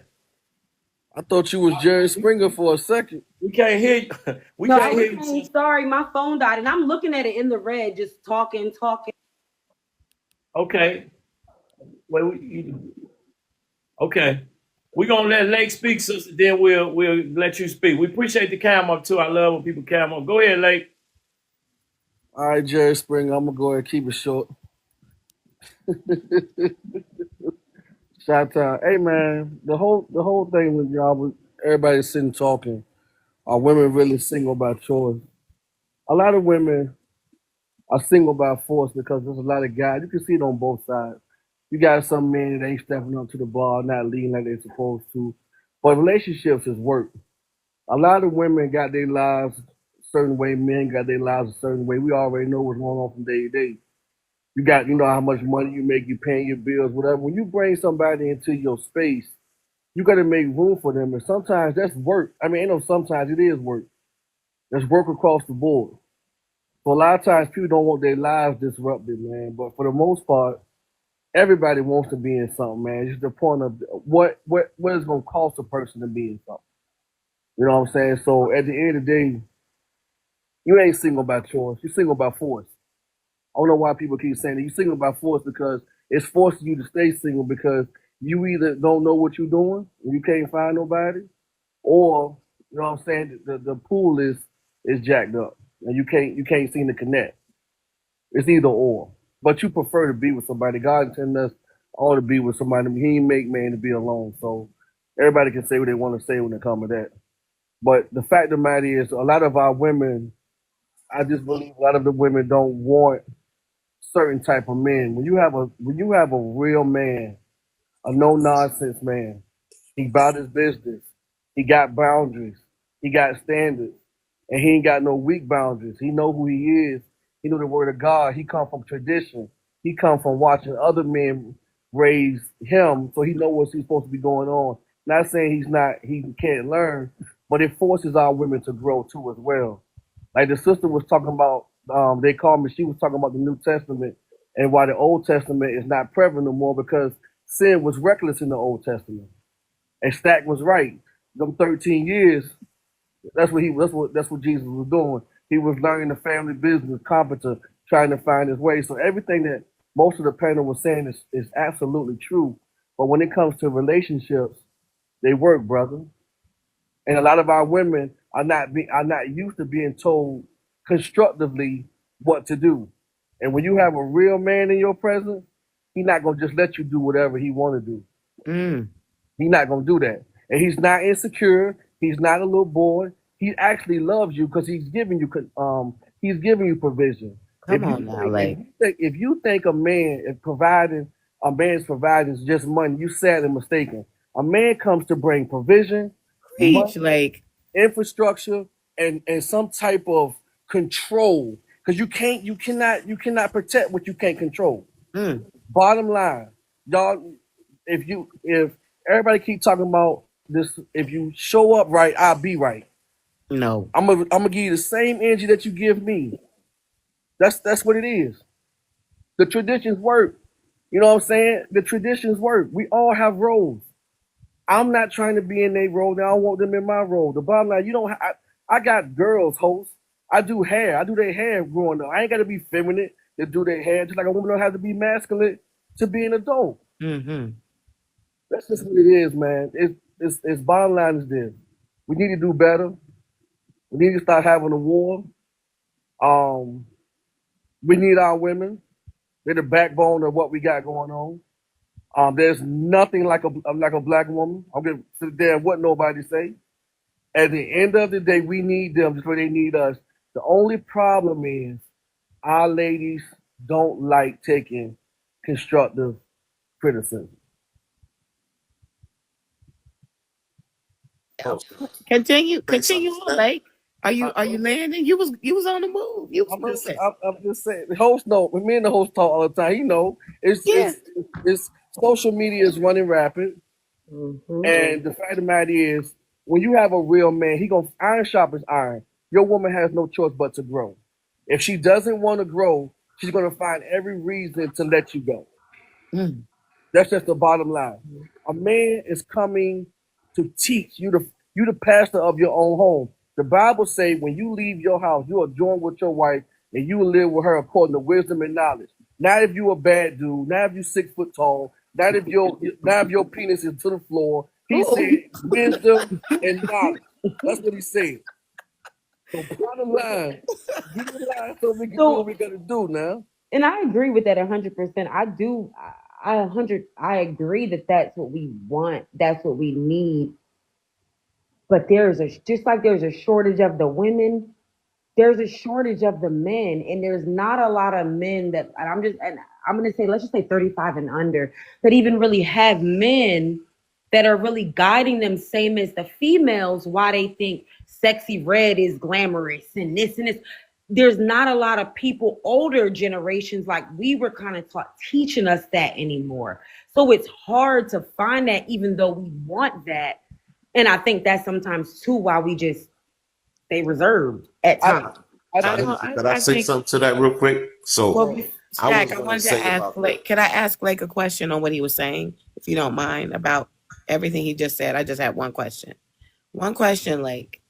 I thought you was Jerry Springer for a second. We can't hear you. We No, I can't was hear you, saying sister. sorry, my phone died, and I'm looking at it in the red, just talking. Okay. Well, okay. We're gonna let Lake speak, sister, then we'll let you speak. We appreciate the cam up too. I love when people cam up. Go ahead, Lake. All right, Jerry Springer, I'm gonna go ahead and keep it short. Shout out. Hey man, the whole thing with y'all was everybody sitting talking. Are women really single by choice? A lot of women are single by force because there's a lot of guys. You can see it on both sides. You got some men that ain't stepping up to the bar, not leading like they're supposed to. But relationships is work. A lot of women got their lives a certain way, men got their lives a certain way. We already know what's going on from day to day. You know how much money you make, you paying your bills, whatever. When you bring somebody into your space, you got to make room for them. And sometimes that's work. I mean, sometimes it is work. There's work across the board. So a lot of times people don't want their lives disrupted, man. But for the most part, everybody wants to be in something, man. It's just the point of what is going to cost a person to be in something. You know what I'm saying? So at the end of the day, you ain't single by choice. You're single by force. I don't know why people keep saying that. You're single by force because it's forcing you to stay single because you either don't know what you're doing and you can't find nobody, or you know what I'm saying, the pool is jacked up and you can't seem to connect. It's either or. But you prefer to be with somebody. God intended us all to be with somebody. He didn't make man to be alone. So everybody can say what they want to say when it comes to that. But the fact of the matter is, a lot of our women, I just believe a lot of the women don't want certain type of men. When you have a real man, a no nonsense man, he about his business. He got boundaries. He got standards. And he ain't got no weak boundaries. He know who he is. He know the word of God. He come from tradition. He come from watching other men raise him, so he know what's he's supposed to be going on. Not saying he can't learn, but it forces our women to grow too as well. Like the sister was talking about, they called me. She was talking about the New Testament and why the Old Testament is not prevalent no more because sin was reckless in the Old Testament. And Stack was right. Them 13 years, that's what Jesus was doing. He was learning the family business, competent, trying to find his way. So everything that most of the panel was saying is absolutely true. But when it comes to relationships, they work, brother. And a lot of our women are not used to being told constructively what to do. And when you have a real man in your presence, he's not gonna just let you do whatever he want to do. Mm, He's not gonna do that. And he's not insecure. He's not a little boy. He actually loves you because he's giving you provision. come on now, like. If you think a man's providing is just money, you sadly mistaken. A man comes to bring provision, money, Preach, like. infrastructure, and some type of control. Because you cannot protect what you can't control. Mm, Bottom line, y'all, if everybody keep talking about this, if you show up right, I'll be right. no. I'm gonna give you the same energy that you give me. That's what it is. The traditions work. You know what I'm saying? The traditions work. We all have roles. I'm not trying to be in their role. I don't want them in my role. The bottom line, you don't. I got girls hosts. I do hair. I do their hair growing up. I ain't got to be feminine to do their hair, just like a woman don't have to be masculine to be an adult. Mm-hmm. That's just what it is, man. It's bottom line is this. We need to do better. We need to start having a war. Um, we need our women. They're the backbone of what we got going on. There's nothing like a black woman. I'm gonna sit there and what nobody say. At the end of the day, we need them just where they need us. The only problem is our ladies don't like taking constructive criticism. So Continue on, like. Are you landing? You was on the move. You was I'm just moving. I'm just saying the host know me and the host talk all the time. You know, it's Yeah. it's it's social media is running rapid, Mm-hmm. and the fact of the matter is, when you have a real man, he gonna iron sharpens iron. Your woman has no choice but to grow. If she doesn't want to grow, she's gonna find every reason to let you go. Mm, That's just the bottom line. A man is coming. to teach. You the pastor of your own home. The Bible say when you leave your house, you are joined with your wife, and you will live with her according to wisdom and knowledge. Not if you a bad dude. Not if you 6 foot tall. Not if your penis is to the floor. He said wisdom and knowledge. That's what he said. So bottom line, get in line so we can do what So, we gotta do now. and I agree with that 100%. I do. I agree that that's what we want. That's what we need. But just like there's a shortage of the women, there's a shortage of the men, and there's not a lot of men that, and I'm gonna say, let's just say 35 and under, that even really have men that are really guiding them, same as the females, why they think sexy red is glamorous and this and this. There's not a lot of people, older generations like we were kind of taught, teaching us that anymore. So it's hard to find that, even though we want that. And I think that's sometimes too why we just stay reserved at I times. I I think don't. Could I I say think. something to that real quick? So Well, uh, I was Stack, I going to wanted to say ask about that. Blake. Could I ask Blake a question on what he was saying, if you don't mind, about everything he just said? I just had one question. One question, Lake.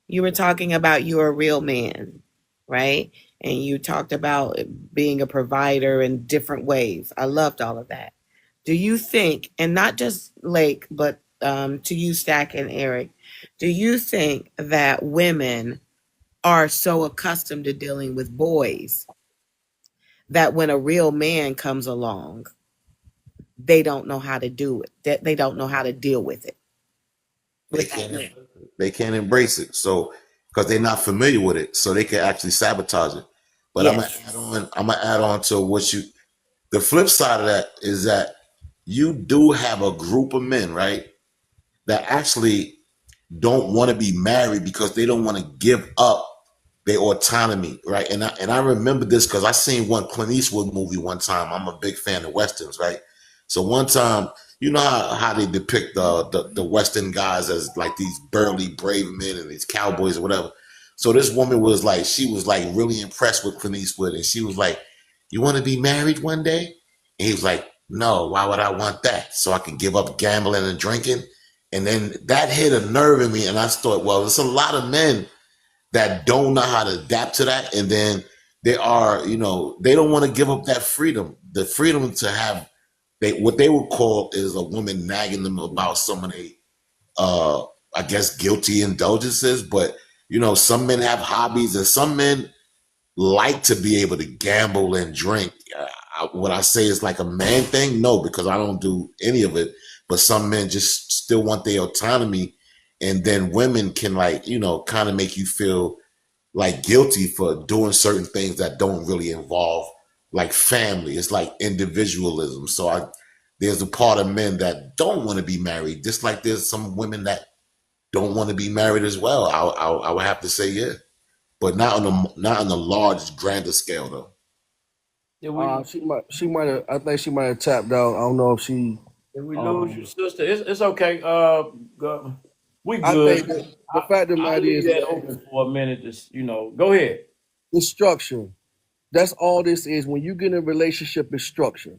You were talking about you're a real man, right? And you talked about being a provider in different ways. I loved all of that. Do you think, and not just Lake, but to you, Stack and Eric, do you think that women are so accustomed to dealing with boys that when a real man comes along, they don't know how to do it, that they don't know how to deal with it? They can't they can't embrace it. So because they're not familiar with it, so they can actually sabotage it. But Yes. I'm gonna add on to what you the flip side of that is that you do have a group of men, right, that actually don't want to be married because they don't want to give up their autonomy, right? And I remember this because I seen one Clint Eastwood movie one time. I'm a big fan of westerns, right? So one time, you know how they depict the Western guys as like these burly, brave men and these cowboys or whatever. So this woman was like, she was like really impressed with Clint Eastwood, and she was like, "You want to be married one day?" And he was like, "No, why would I want that? So I can give up gambling and drinking." And then that hit a nerve in me, and I thought, well, there's a lot of men that don't know how to adapt to that, and then they are, they don't want to give up that freedom, the freedom to have what they would call is a woman nagging them about some of the, uh, I guess, guilty indulgences. But some men have hobbies, and some men like to be able to gamble and drink. What I say is like a man thing, no, because I don't do any of it. But some men just still want their autonomy, and then women can kind of make you feel like guilty for doing certain things that don't really involve like family. It's like individualism. So there's a part of men that don't want to be married, just like there's some women that don't want to be married as well. I would have to say, yeah, but not on the large, grander scale though. Did we she might have. I think she might have tapped out. I don't know if she. did we lose your Um, sister? It's okay. We I good. think that the fact of the I'll matter leave is that that open for a minute. Just go ahead. it's structure. That's all this is. When you get in a relationship, it's structure.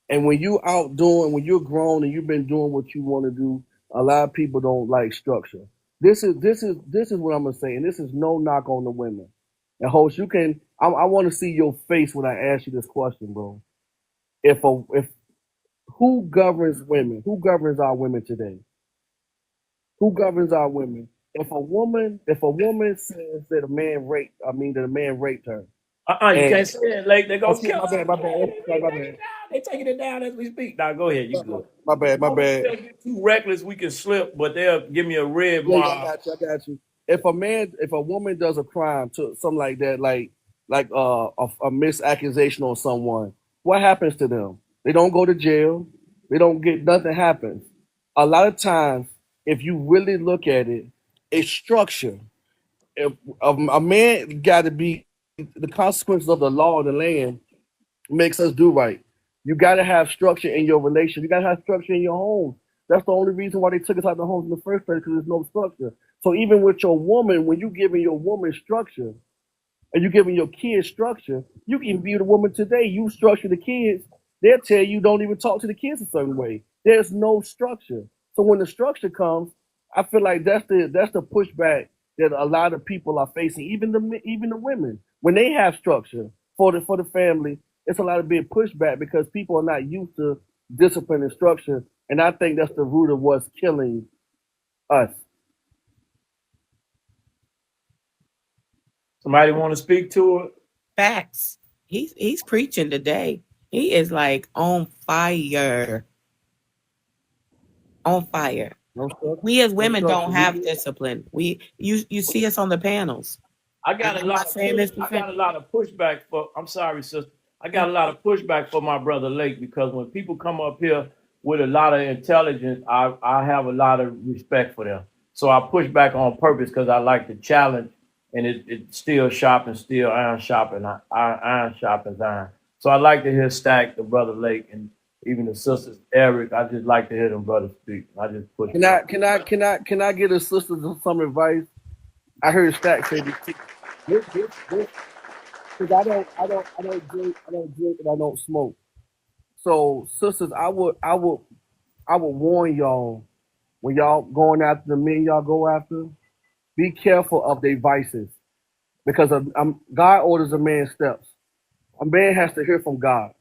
And when you're grown and you've been doing what you want to do, a lot of people don't like structure. This is what I'm gonna say, and this is no knock on the women. And host, you can. I want to see your face when I ask you this question, bro. If who governs women? Who governs our women today? Who governs our women? If a woman says that that a man raped her, You and can't say it. Like they're oh gonna shit, kill my us. bad, my bad, They my taking it bad, down. They taking it down as we speak. Now go ahead. You good. my bad, my Before we bad. get too reckless, we can slip, but they'll give me a red Yeah, yeah, mark. I got you. If a woman does a crime to something like that, like a misaccusation on someone, what happens to them? They don't go to jail. They don't get nothing happens. A lot of times, if you really look at it, it's structure. If a man got to be the consequences of the law of the land makes us do right. You got to have structure in your relation. You got to have structure in your home. That's the only reason why they took us out of the homes in the first place, because there's no structure. So even with your woman, when you giving your woman structure and you giving your kids structure, you can view the woman today. You structure the kids, they'll tell you don't even talk to the kids a certain way. There's no structure. So when the structure comes, I feel like that's the pushback that a lot of people are facing, even the women when they have structure for the family. It's a lot of big pushback because people are not used to discipline and structure, and I think that's the root of what's killing us. Somebody want to speak to it? Facts. He's preaching today. He is like on fire. On fire. No structure. We as No women don't structure. have discipline. You see us on the panels. I got a I'm lot not of saying this I got a defense. lot of pushback for. I'm sorry, sister. I got a lot of pushback for my brother Lake because when people come up here with a lot of intelligence, I have a lot of respect for them. So I push back on purpose because I like the challenge, and it still sharpens steel, iron sharpens iron sharpens iron. So I like to hear Stack, the brother Lake, and even the sisters Eric. I just like to hear them brothers speak. I just push Can I back. can I can I can I get a sister some advice? I heard Stack say this because I don't drink and I don't smoke. So sisters, I would warn y'all when y'all going after the men y'all go after, be careful of their vices because God orders a man's steps. A man has to hear from God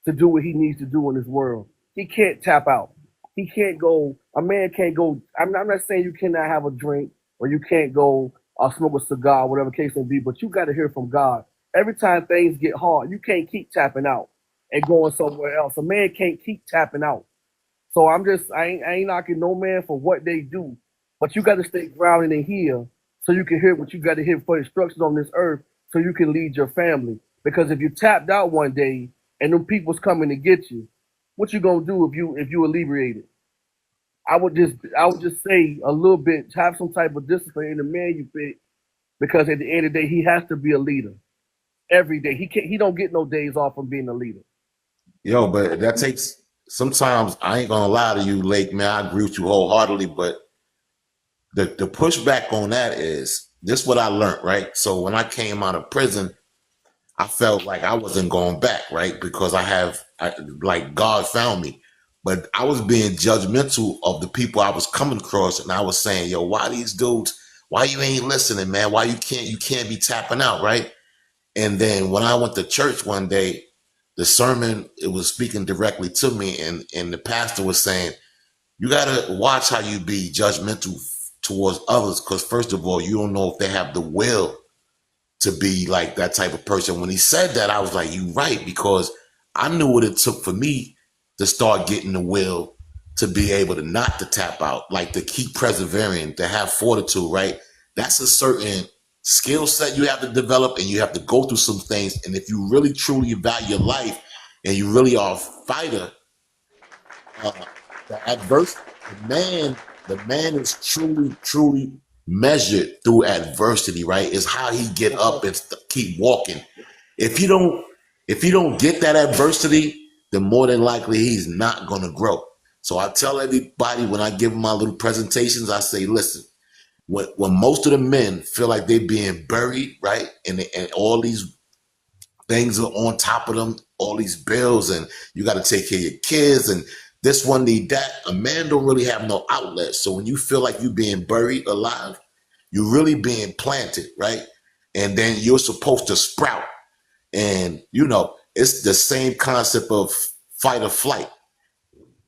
to do what he needs to do in this world. He can't tap out. He can't go. A man can't go. I'm not saying you cannot have a drink or you can't go smoke a cigar, whatever the case may be. But you got to hear from God. Every time things get hard, you can't keep tapping out and going somewhere else. A man can't keep tapping out. So I ain't knocking no man for what they do, but you got to stay grounded in here so you can hear what you got to hear for instructions on this earth, so you can lead your family. Because if you tapped out one day and them people's coming to get you, what you gonna do if you alleviated? I would just say a little bit, have some type of discipline in the man you pick, because at the end of the day, he has to be a leader every day. He don't get no days off from being a leader. Yo, but that takes sometimes I ain't gonna lie to you, Lake, man. I agree with you wholeheartedly, but the pushback on that is this what I learned, right? So when I came out of prison, I felt like I wasn't going back, right? Because like God found me. But I was being judgmental of the people I was coming across, and I was saying, yo, why these dudes, why you ain't listening, man? Why you can't be tapping out, right? And then when I went to church one day, the sermon, it was speaking directly to me, and the pastor was saying, you gotta watch how you be judgmental towards others, because first of all, you don't know if they have the will to be like that type of person. When he said that, I was like, you right, because I knew what it took for me to start getting the will to be able to not to tap out, like to keep persevering, to have fortitude, right? That's a certain skill set you have to develop, and you have to go through some things. And if you really truly value your life and you really are a fighter, uh, the adverse the man is truly measured through adversity, right? Is how he get up and keep walking. If you don't get that adversity, then more than likely he's not gonna grow. So I tell everybody when I give them my little presentations, I say, listen, when most of the men feel like they're being buried, right, and all these things are on top of them, all these bills, and you got to take care of your kids, and this one need that. A man don't really have no outlet. So when you feel like you being buried alive, you're really being planted, right? And then you're supposed to sprout. And it's the same concept of fight or flight.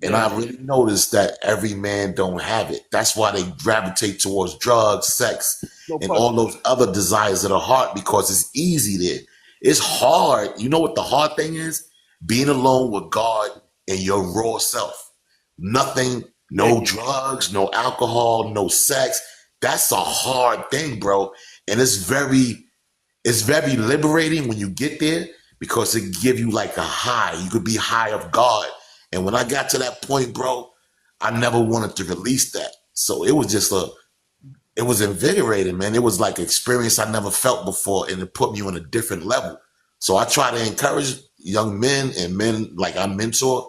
And Yeah, I really noticed that every man don't have it. That's why they gravitate towards drugs, sex, no and all question. those other desires of the heart, because it's easy there. It's hard. You know what the hard thing is? Being alone with God and your raw self. Nothing, Yeah, no drugs, no alcohol, no sex. That's a hard thing, bro. And it's very liberating when you get there, because it give you like a high. You could be high of God. And when I got to that point, bro, I never wanted to release that. So it was invigorating, man. It was like an experience I never felt before, and it put me on a different level. So I try to encourage young men and men like I mentor,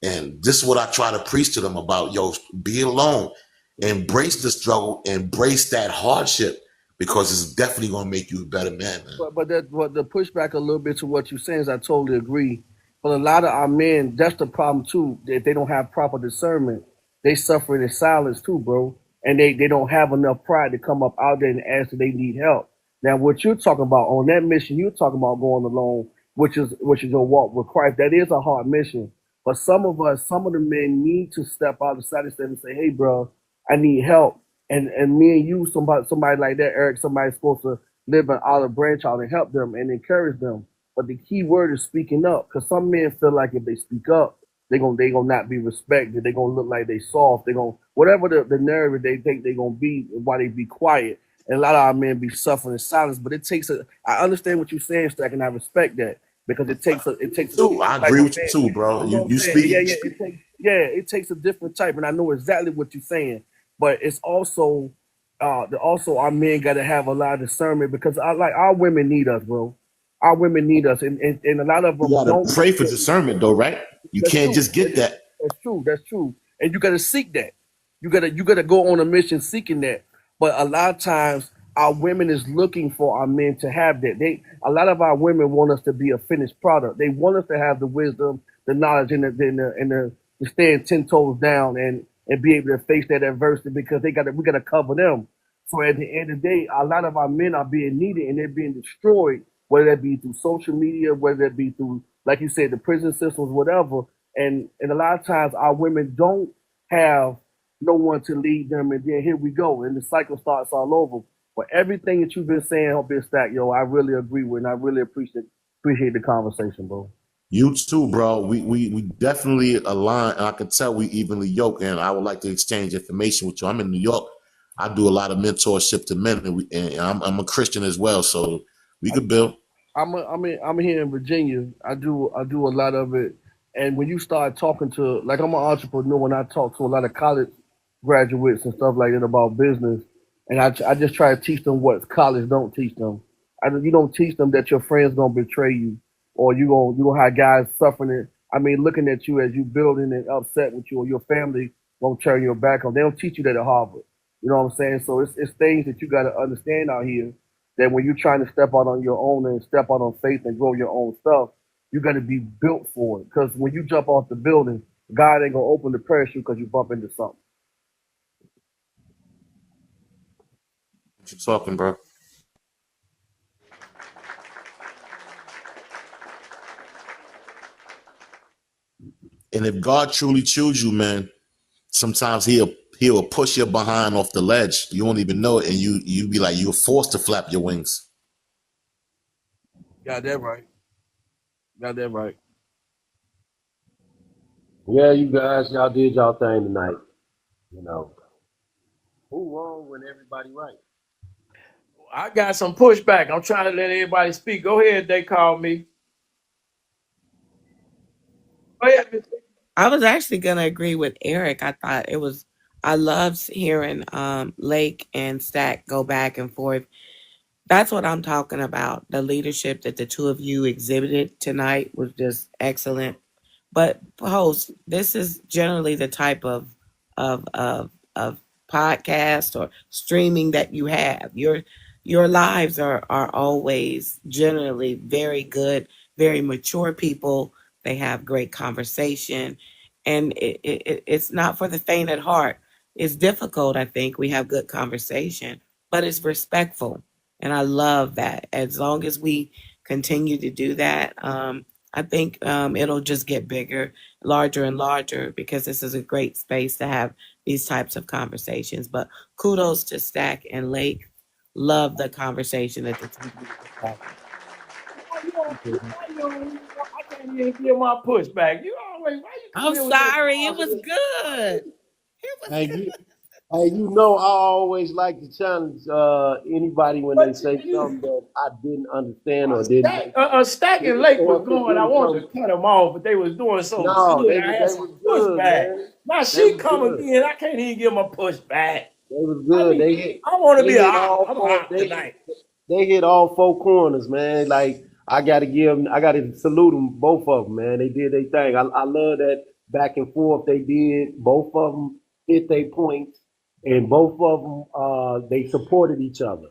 and this is what I try to preach to them about. Yo, be alone, embrace the struggle, embrace that hardship, because it's definitely gonna make you a better man, man. but the pushback a little bit to what you're saying is I totally agree. But a lot of our men, that's the problem too. If they don't have proper discernment, they suffering in silence too, bro. And they don't have enough pride to come up out there and ask that they need help. Now, what you're talking about on that mission, you're talking about going alone, which is your walk with Christ. That is a hard mission. But some of us, some of the men need to step out of the and say, "Hey, bro, I need help." And me and you, somebody like that, Eric, somebody's supposed to live an olive branch out and help them and encourage them. But the key word is speaking up, because some men feel like if they speak up, they gonna not be respected. They're gonna look like they soft. They're gonna whatever the narrative they think they're gonna be why they be quiet. And a lot of our men be suffering in silence. But it takes a I understand what you're saying, Stack, and I respect that because it takes a Too, I different type agree of with you man. too, bro. You know what I'm You saying? Yeah, speak. yeah. It takes a different type, and I know exactly what you're saying. But it's also also our men gotta have a lot of discernment because I like our women need us, bro. Our women need us, and a lot of You them gotta don't pray get for discernment, though, right? You that's can't true. just get that. That's true. That's true. And you gotta seek that. You gotta go on a mission seeking that. But a lot of times our women is looking for our men to have that. A lot of our women want us to be a finished product. They want us to have the wisdom, the knowledge, and the to stand 10 toes down and be able to face that adversity because we gotta cover them. So at the end of the day, a lot of our men are being needed and they're being destroyed, whether that be through social media, whether that be through, like you said, the prison systems, whatever. And a lot of times our women don't have no one to lead them, and then here we go, and the cycle starts all over. But everything that you've been saying, Big Stack, yo, I really agree with, and I really appreciate the conversation, bro. You too, bro. We definitely align, and I can tell we evenly yoked. And I would like to exchange information with you. I'm in New York. I do a lot of mentorship to men, and I'm a Christian as well, so we could build. I'm here in Virginia. I do a lot of it, and when you start talking to, like, I'm an entrepreneur, and I talk to a lot of college graduates and stuff like that about business, and I just try to teach them what college don't teach them. You don't teach them that your friends gonna betray you, or you gonna have guys suffering it. I mean, looking at you as you building and upset with you, or your family gonna turn your back on. They don't teach you that at Harvard. You know what I'm saying? So it's things that you got to understand out here that when you're trying to step out on your own and step out on faith and grow your own stuff, you got to be built for it. Because when you jump off the building, God ain't gonna open the parachute because you bump into something. What you talking, bro? And if God truly chose you, man, sometimes he'll push you behind off the ledge. You won't even know it, and you be like you're forced to flap your wings. Got that right. Got that right. Yeah, you guys, y'all did y'all thing tonight. You know, who wrong when everybody right? I got some pushback. I'm trying to let everybody speak. Go ahead, they call me. Go ahead. I was actually gonna agree with Eric. I loved hearing Lake and Stack go back and forth. That's what I'm talking about. The leadership that the two of you exhibited tonight was just excellent. But host, this is generally the type of podcast or streaming that you have. Your lives are always generally very good, very mature people. They have great conversation, and it's not for the faint at heart. It's difficult. I think we have good conversation, but it's respectful, and I love that. As long as we continue to do that, I think it'll just get bigger, larger, and larger because this is a great space to have these types of conversations. But kudos to Stack and Lake. Love the conversation that the two of you were I can't even give my pushback. You always, why you come I'm here with that sorry, it was positive? good. It was Hey, good. you know, I always like to challenge anybody when they But say you, something that I didn't understand or didn't Stack, make sense, Stack and Lake or was if it going. I didn't wanted come. to cut them off, but they was doing so No, good. I had they some was good, pushback. man. Now They she was come good. again. I can't even give my pushback. They was I good. mean, They hit I want to they be a hit op. all I'm a four. op tonight. They hit all four corners, man. Like I gotta salute them, both of them, man. They did their thing. I love that back and forth they did. Both of them hit their points, and both of them they supported each other.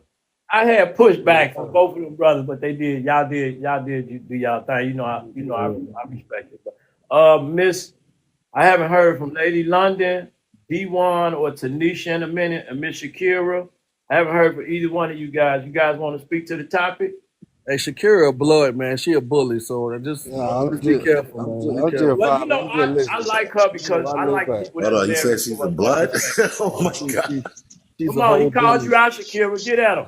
I had pushback from both of them brothers, but they did. Y'all did you do y'all thing. I Yeah. respect it. Miss, I haven't heard from Lady London, D1 or Tanisha in a minute, and Miss Shakira. I haven't heard from either one of you guys. You guys want to speak to the topic? Hey, Shakira, blood man, she a bully. So Nah, just be careful, man. Be I'm just careful. Well, you vibing. know, I'm just I listening. like her You know, because I I know like back. people Hold that's on, you very said she's a mature and blood? understand. Oh my god! She's Come a on, he whole called bully. you out, Shakira. Get at him.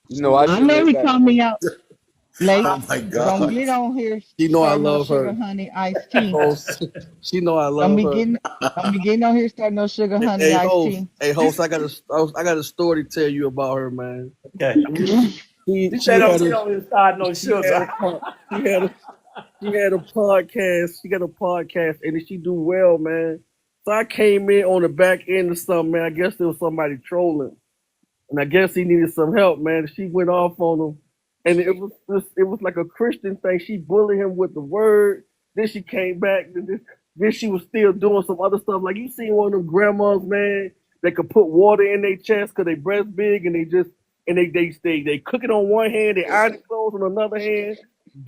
You know, I I just know lay he back, called me man. out late. Oh my Don't god! get on here She know I starting no love sugar her. honey iced tea. Host, she know I Don't love be her. getting don't be getting on here starting no sugar honey Hey, iced host, tea. hey, host, I got a story to tell you about her, man. Okay. She said, "Don't get on his side, no She had sugar." a she had a she had a podcast. She got a podcast, and she do well, man. So I came in on the back end of something, man. I guess there was somebody trolling, and I guess he needed some help, man. She went off on him, and it was like a Christian thing. She bullied him with the word. Then she came back. Then she was still doing some other stuff. Like you seen one of them grandmas, man, that could put water in their chest because they breast big, and they cook it on one hand, they iron it clothes on another hand,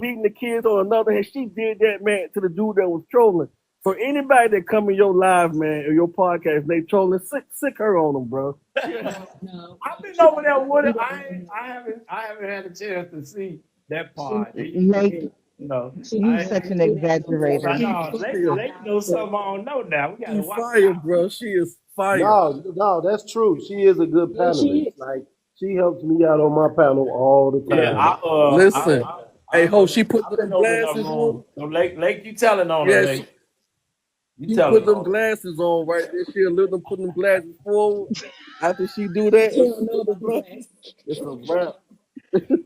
beating the kids on another hand. She did that, man, to the dude that was trolling. So anybody that come in your live, man, or your podcast, they trolling, sick her on them, bro. No, I've been she over there with her. she doesn't. I haven't had a chance to see that She part. Like You know, she you I such doesn't an do that. She said, I exaggerator. "I'm know not Fire. they I'm not know sure." something I don't know now. We gotta She watch fire, out. bro. She is fire. No, that's true. She is a good Yeah, she panelist. is. Like she helps me out on my panel all the Yeah, time. Listen, hey, ho, she put I've them been over in the glasses on. room. So Lake, you telling on her, Yeah, Lake. You she put telling them on her. glasses on right there. She'll let them put them glasses forward. After she do that, She and don't she know put them about the glasses, glass. it's a wrap.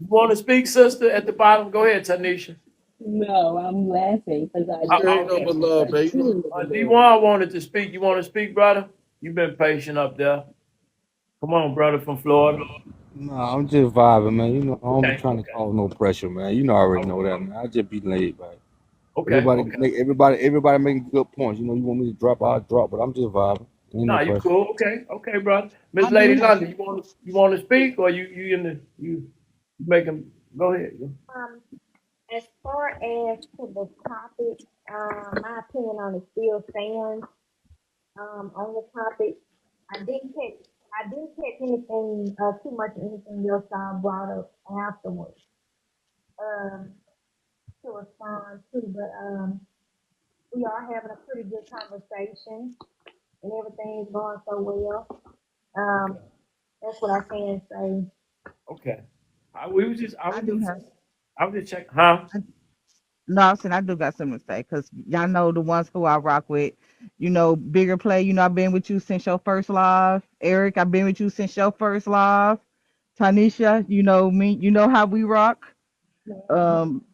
You want to speak, sister, at the bottom? Go ahead, Tanisha. No, I'm laughing because I She do ain't know no Okay. but that. love, I baby. truly know the Lord. D1 wanted to speak. You want to speak, brother? You've been patient up there. Come on, brother from Florida. Nah, I'm just vibing, man. You know, I don't be Okay. trying to cause no pressure, man. You know, I already know that, man. I just be laid back. Okay. Everybody making good points. You know, you want me to drop, I'll drop, but I'm just vibing. Ain't no No, you pressure. cool. Okay, brother. Miss I do Lady have London, you want to speak or you in the you make them go ahead. Um, as far as to the topic, my opinion on it still stands. On the topic, I didn't catch anything too much anything else I brought up afterwards. Um, to respond to, but we are having a pretty good conversation and everything's going so well. Um, that's what I can say. Okay. We was just I do have I was just checking. Huh? I, no, I'm saying I do got something to say because y'all know the ones who I rock with. You know, bigger play. You know, I've been with you since your first live. Eric, I've been with you since your first live. Tanisha, you know me. You know how we rock. Um,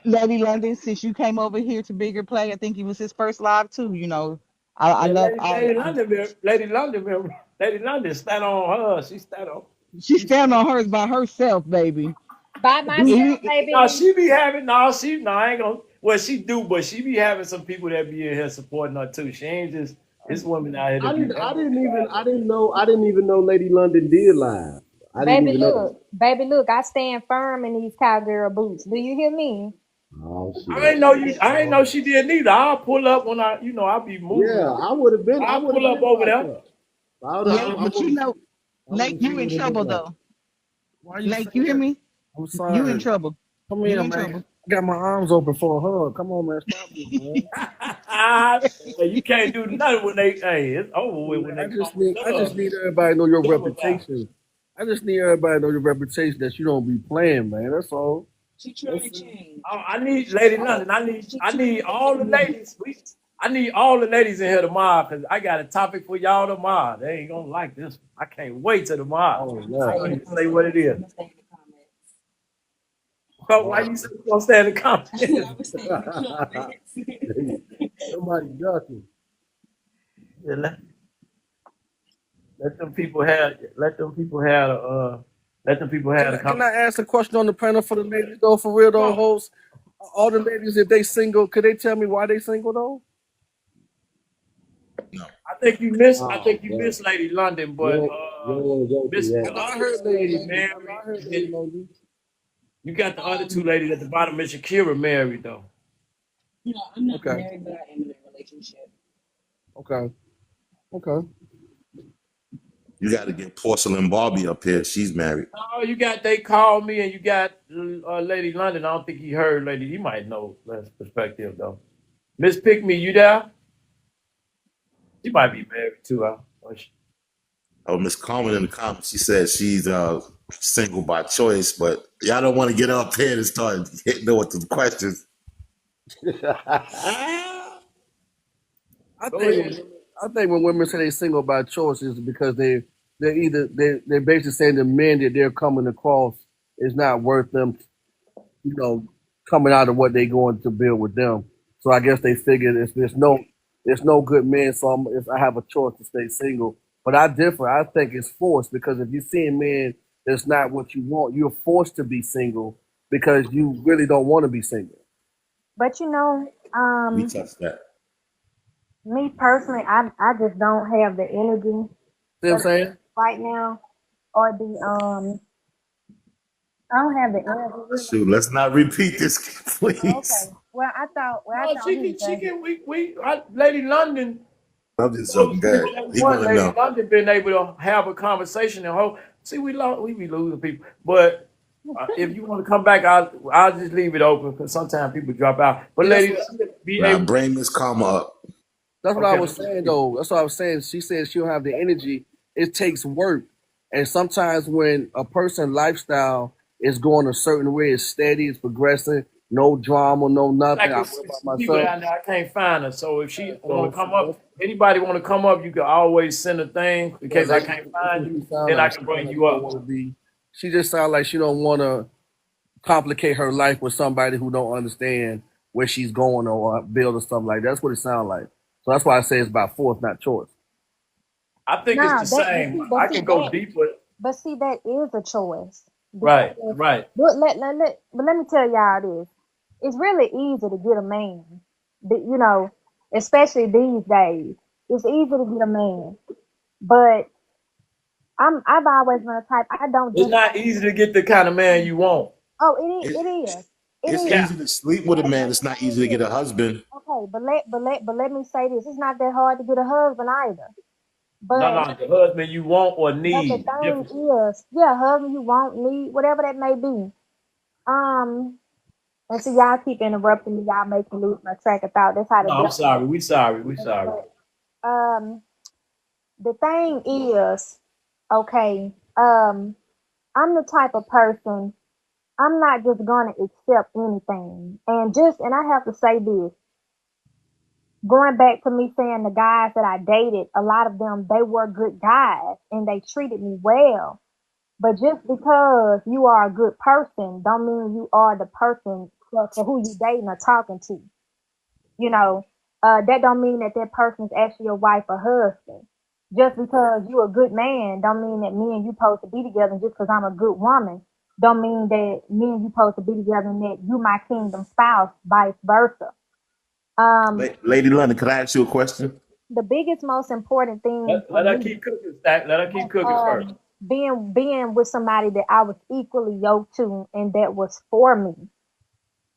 Lady London, since you came over here to bigger play, I think it was his first live too. You know, I Yeah, love all. Lady London stand on her. She stand on. She She stand stand on on. hers by herself, baby. By myself, No, baby. she be having no. I ain't gonna. Well, she do, but she be having some people that be in here supporting her too. She ain't just. It's women out here that be. I didn't even know Lady London did live. I didn't even know. Baby, look, I stand firm in these cowgirl boots. Do you hear me? Oh I shit. ain't know you. I ain't know she did neither. I'll pull up when I'll be Yeah, moving. I I'll would pull have up been over locked there. up. Yeah, but you know, I would Lake, have you in seen it in trouble there. though. Why you Lake, say you hear that? me? I'm You in sorry. trouble. Come You here, in man. trouble. I got my arms open for a hug. Come on, man. Stop this, man. Well, you can't do nothing when they. Hey, it's over with when they come with I just love. need everybody to know your Double down. reputation. I just need everybody to know your reputation that you don't be playing, man. That's all. She trying That's to it. change. I need Lady London. She I trying need to all get the me. ladies. I need all the ladies in here tomorrow because I got a topic for y'all tomorrow. They ain't gonna like this. I can't wait till tomorrow. Oh, Stay yeah. in I the need to say what it comments. is. I'm gonna stay in the comments. But why you say you gonna stay in the comments? I'm gonna stay in the comments. Somebody ducking. Yeah, let them people have. Let them people have. Let them people have the Can conversation. I ask a question on the panel for the ladies though? For real though, host. All the ladies, if they single, could they tell me why they single though? No. I Oh think you man. miss Lady London, You but don't, you don't want to go through Miss I the know that. I other heard two Lady ladies London. I know married, I heard and Lady then London. you got the other two ladies at the bottom. Miss Shakira married though. No, I'm not Okay. married, but I am in a relationship. Okay. Okay. You got to get Porcelain Barbie up here. She's married. Oh, you got they called me and you got Lady London. I don't think he heard Lady. He might know less perspective though. Miss Pick Me, you there? She might be married too. Oh, Miss Carmen in the comments, she said she's single by choice, but y'all don't want to get up here and start hitting her with the questions. I Go think ahead. I think when women say they single by choice is because they're basically saying the men that they're coming across is not worth them, you know, coming out of what they're going to build with them. So I guess they figured if there's no good men, so I have a choice to stay single. But I differ. I think it's forced because if you're seeing men that's not what you want, you're forced to be single because you really don't want to be single. But you know, We touched that. me personally, I just don't have the energy See what I'm for saying? right now, or the. I don't have the energy really. Shoot, let's not repeat this, please. Okay. Well, I No, thought he was she saying. can. Lady London. I'm just Those joking. people Good. that He want want to Lady know. London been able to have a conversation and hope. See, we be losing people, but if you want to come back, I'll just leave it open because sometimes people drop out. But See, that's Lady what London be Nah, able. bring Miss Karma up. That's what I Okay, was saying though. That's what I was saying. She said she don't have the energy. It takes work. And sometimes when a person lifestyle is going a certain way, it's steady, it's progressing, no drama, no nothing. like I it's, work by it's some people myself. down there. I can't find her. So if she want to come That's, up, anybody want to come up, you can always send a thing in case I can't that's find what you. she sound Then I like. can She sound bring like you she don't up. want to be. She just sound like she don't want to complicate her life with somebody who don't understand where she's going or build or something like that. That's what it sounds like. So that's why I say it's about force, not choice. I think it's Nah, the that same. I can go deeper. but see that is a choice Right, because right. but let me tell y'all this. It's really easy to get a man. You know, especially these days. It's easy to get a man. But I've always been a type I don't It's just not easy to get the kind of man you want. oh It, it is. It it's is. Yeah. easy to sleep with a But man. let It's me not say easy to get this. a husband. Okay, but let me say this. It's not that hard to get a husband either. No, But no, the husband you want or the need. thing Different. is, yeah, husband you want, need, whatever that may be. Um, and so y'all keep interrupting me. Y'all make me lose my track of thought. That's how the No, I'm devil sorry. works. We sorry. We sorry. But the thing is, okay, I'm the type of person. I'm not just gonna accept anything. And I have to say this. Going back to me saying the guys that I dated, a lot of them they were good guys and they treated me well. But just because you are a good person, don't mean you are the person for who you dating or talking to. You know, that don't mean that that person is actually your wife or husband. Just because you a good man, don't mean that me and you supposed to be together. Just because I'm a good woman, don't mean that me and you supposed to be together and that you my kingdom spouse, vice versa. Um, Lady London, could I ask you a question? the biggest, most important thing for Let her me keep cooking, Stack. Let her keep cooking first. being with somebody that I was equally yoked to and that was for me.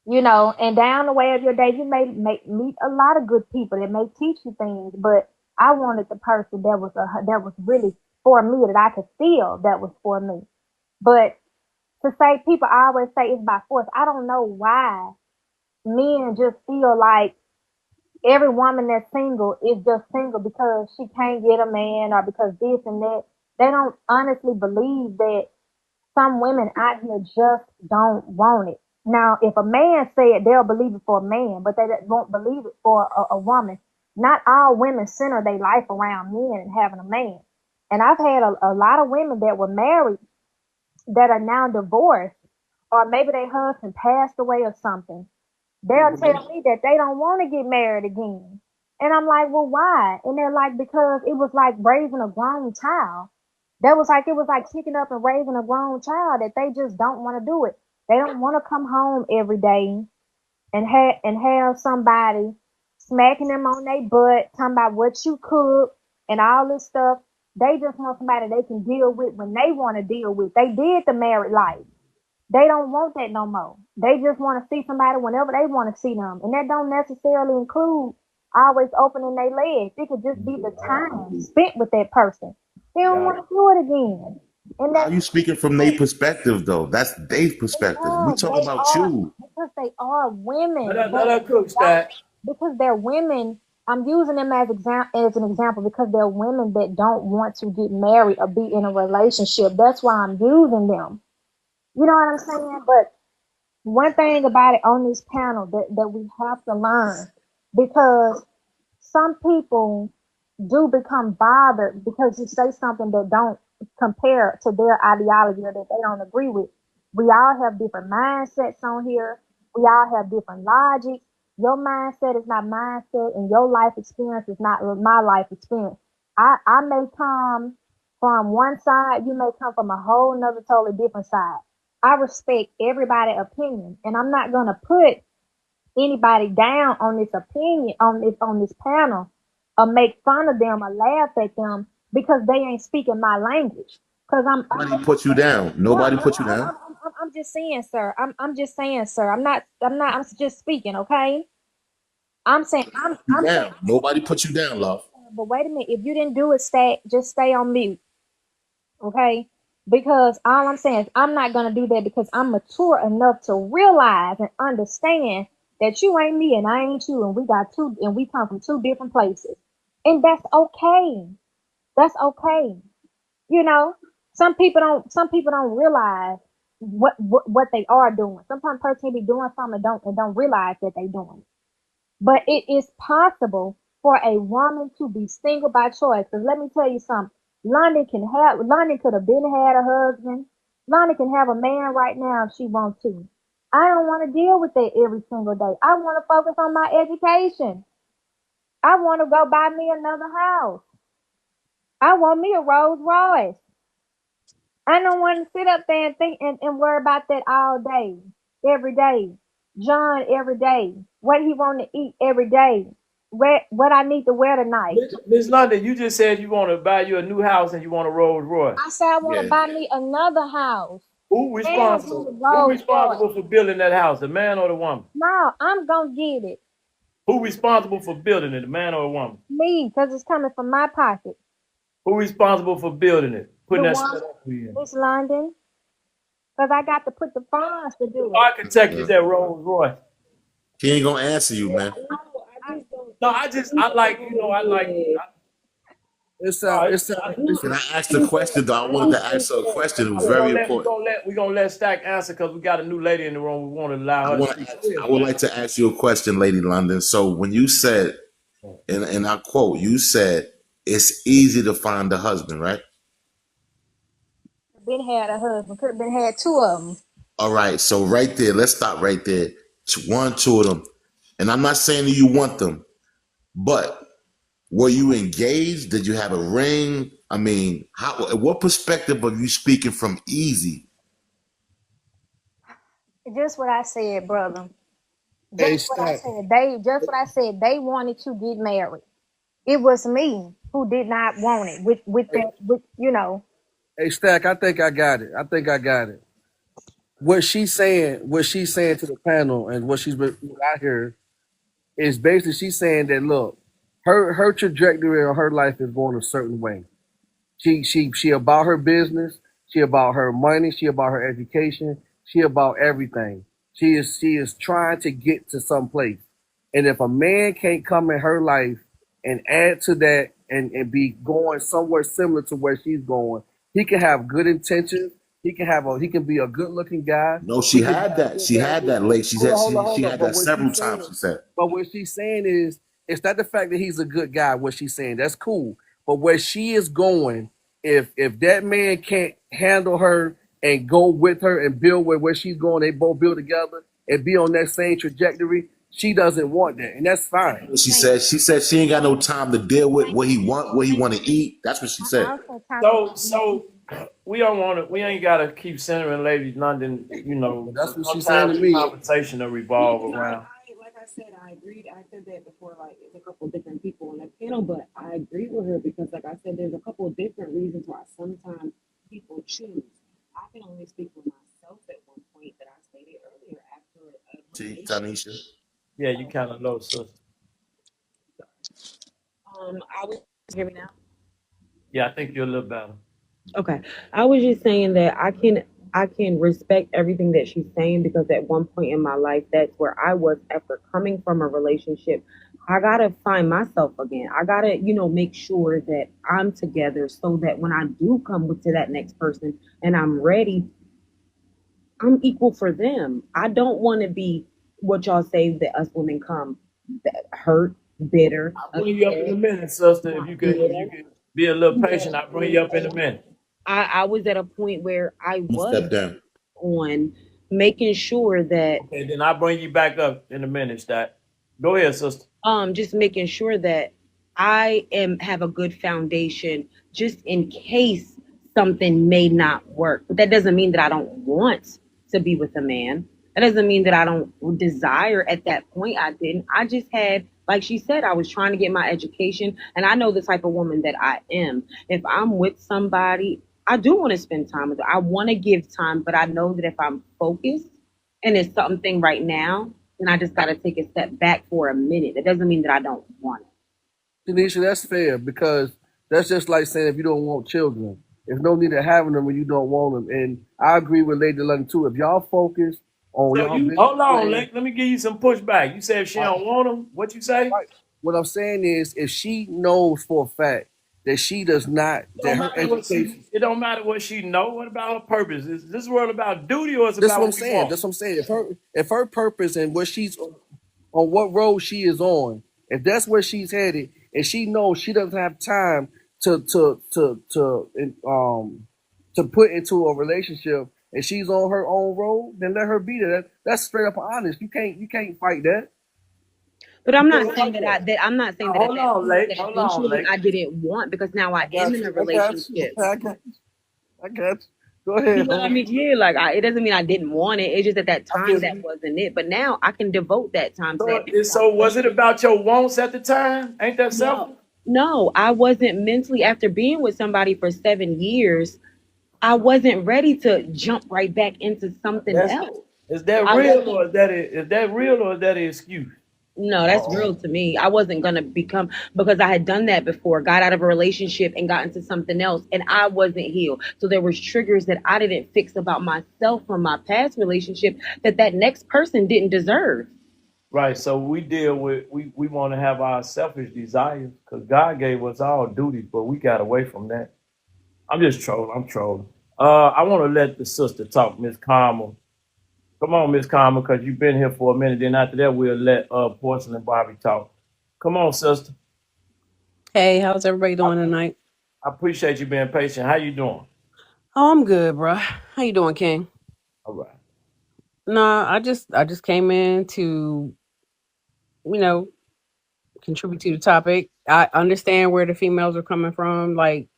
You know, and down the way of your day, you may meet a lot of good people that may teach you things, but I wanted the person that was really for me that I could feel that was for me. But to say people always say it's by force, I don't know why men just feel like every woman that's single is just single because she can't get a man or because this and that. They don't honestly believe that some women out here just don't want it. Now, if a man said they'll believe it for a man, but they won't believe it for a woman. Not all women center their life around men and having a man. And I've had a lot of women that were married that are now divorced, or maybe their husband passed away or something. They'll tell me that they don't want to get married again. And I'm like, well, why? And they're like, because it was like raising a grown child. It was like kicking up and raising a grown child that they just don't want to do it. They don't want to come home every day and have somebody smacking them on their butt, talking about what you cook and all this stuff. They just want somebody they can deal with when they want to deal with. They did the married life. They don't want that no more. They just want to see somebody whenever they want to see them. And that don't necessarily include always opening their legs. It could just be the time spent with that person. They don't Got want it. to do it again. And How that's you speaking from their perspective though? That's their perspective. We talking they about are you. because they are Let women. her, let her cook, Stack. Because they're women. I'm using them as an example because they're women that don't want to get married or be in a relationship. That's why I'm using them. You know what I'm saying? But one thing about it on this panel that we have to learn, because some people do become bothered because you say something that don't compare to their ideology or that they don't agree with. We all have different mindsets on here. We all have different logics. Your mindset is not mindset, and your life experience is not my life experience. I may come from one side, you may come from a whole nother totally different side. I respect everybody's opinion, and I'm not gonna put anybody down on this opinion on this panel or make fun of them or laugh at them because they ain't speaking my language. Because Nobody put you down. well, Nobody put you down. I'm just saying, sir. I'm just saying, sir. I'm just speaking, okay? You I'm saying, down. Nobody put you down, love. but wait a minute. If you didn't do it, just stay on mute. Okay? Because all I'm saying is I'm not gonna do that because I'm mature enough to realize and understand that you ain't me and I ain't you, and we come from two different places. And that's okay. That's okay. You know, some people don't realize what they are doing. Sometimes a person be doing something and don't realize that they doing it. But it is possible for a woman to be single by choice. Because let me tell you something. London could have been had a husband. London can have a man right now if she wants to. I don't want to deal with that every single day. I want to focus on my education. I want to go buy me another house. I want me a Rolls Royce. I don't want to sit up there and think and worry about that all day, every day. John every day. What he want to eat every day. What I need to wear tonight. Miss London, you just said you want to buy you a new house and you want a Rolls Royce. I say I want to Yeah. buy me another house Who and I want responsible? a Who Rolls Royce. responsible for building that house? The man or the woman? No, I'm gonna get it. Who responsible for building it? The man or the woman? Me, because it's coming from my pocket. Who responsible for building it? Putting The that one, cement in. Miss London, because I got to put the funds to The do it. architect is Yeah. that Rolls Royce. He ain't gonna answer you, man. No, I just don't No, think I like, that. I do. Can I I ask the think question that. though? I I wanted don't to think ask her a that. question. It was we're very gonna let we're important. gonna let we're gonna let Stack answer because we got a new lady in the room. We want to allow I her to want speak. to Go ahead, I would Stack. like to ask you a question, Lady London. So when you said, and I quote, you said it's easy to find a husband, right? Been had a husband, could have been had two of them. All right. So right there, let's stop right there. One, two of them. And I'm not saying that you want them, but were you engaged? Did you have a ring? I mean, how? What perspective are you speaking from easy? Just what I said, brother. Hey, Just what I Stack. said. They wanted to get married. It was me who did not want it. With Hey, that, hey, Stack. I think I got it. I think I got it. What she's saying to the panel, and what I hear is basically she's saying that look, her trajectory of her life is going a certain way. She about her business. She about her money. She about her education. She about everything. She is trying to get to some place. And if a man can't come in her life and add to that and be going somewhere similar to where she's going, he can have good intentions. He can be a good looking guy. No, He she can had have that. good She had values. that late. She Hold said on, hold on, she hold on. had that several times. She said. But what she's saying is, it's not the fact that he's a good guy. What she's saying, that's cool. But where she is going, if that man can't handle her and go with her and build where she's going, they both build together and be on that same trajectory. She doesn't want that, and that's fine. She said she ain't got no time to deal with what he want to eat. That's what she said. I also talking So about me. so we don't want to. We ain't got to keep centering Lady London. But So that's what she's saying sometimes to the me. conversation will No, revolve no, around. like I said, I agreed. I said that before, like it's a couple different people on the panel, but I agree with her because, like I said, there's a couple different reasons why sometimes people choose. I can only speak for myself at one point that I stated earlier after a See, relationship. Tanisha. Yeah, you kind of low, sister. I was hear me now. Yeah, I think you're a little better. Okay. I was just saying that I can respect everything that she's saying because at one point in my life that's where I was after coming from a relationship. I gotta find myself again. I gotta, make sure that I'm together so that when I do come to that next person and I'm ready, I'm equal for them. I don't want to be what y'all say that us women come hurt, bitter, I'll bring you up in a upset, minute, sister. not If you yeah, can be a little yeah. patient, I'll bring you up in a minute. I was at a point where I I'm gonna was step down. on making sure that Okay, then I'll bring you back up in a minute, Stat. Go ahead, sister. just making sure that I am have a good foundation just in case something may not work. But that doesn't mean that I don't want to be with a man. That doesn't mean that I don't desire at that point. I didn't. I just had, like she said, I was trying to get my education and I know the type of woman that I am. If I'm with somebody, I do want to spend time with them. I want to give time, but I know that if I'm focused and it's something right now, then I just got to take a step back for a minute. That doesn't mean that I don't want it. Tanisha, that's fair because that's just like saying if you don't want children, there's no need of having them when you don't want them. And I agree with Lady London too. If y'all focus on So y'all you business hold on, plan, let me give you some pushback. You said if she I, don't want them, what you say? right. What I'm saying is, if she knows for a fact that she does not, It that don't her matter what education. she. It don't matter what she know. What about her purpose? Is this world about duty or is it That's about what I'm what we saying. want? That's what I'm saying. If her purpose and what she's on what road she is on, if that's where she's headed, and she knows she doesn't have time to put into a relationship, and she's on her own road, then let her be there. That's straight up honest. You can't fight that. But You I'm not can't saying fight that that. I'm not saying Now, that at hold that on, point Lake. that Hold on, eventually Lake. I didn't want because now I I am got in a you. I got you. relationship. Okay, I got you. I got you. Go You ahead, know what I home. mean? Yeah, like it doesn't mean I didn't want it. It's just at that I feel time that you. wasn't it. But now I can devote that time to So, that next time. so was it about your wants at the time? Ain't that No, selfish? no, I wasn't mentally after being with somebody for 7 years. I wasn't ready to jump right back into something That's else. is that I real wasn't. or is that real or is that an excuse? No, that's real to me. I wasn't gonna become because I had done that before, got out of a relationship and got into something else, and I wasn't healed. So there was triggers that I didn't fix about myself from my past relationship that next person didn't deserve. Right. So we deal with we want to have our selfish desires because God gave us all duties, but we got away from that. I'm just trolling. I'm trolling. I want to let the sister talk, Miss Karma. Come on, Miss Karma, because you've been here for a minute. Then after that, we'll let Porcelain Bobby talk. Come on, sister. Hey, how's everybody I, doing tonight? I appreciate you being patient. How you doing? Oh, I'm good, bro. How you doing, King? All right. Nah, I just came in to, you know, contribute to the topic. I understand where the females are coming from. Like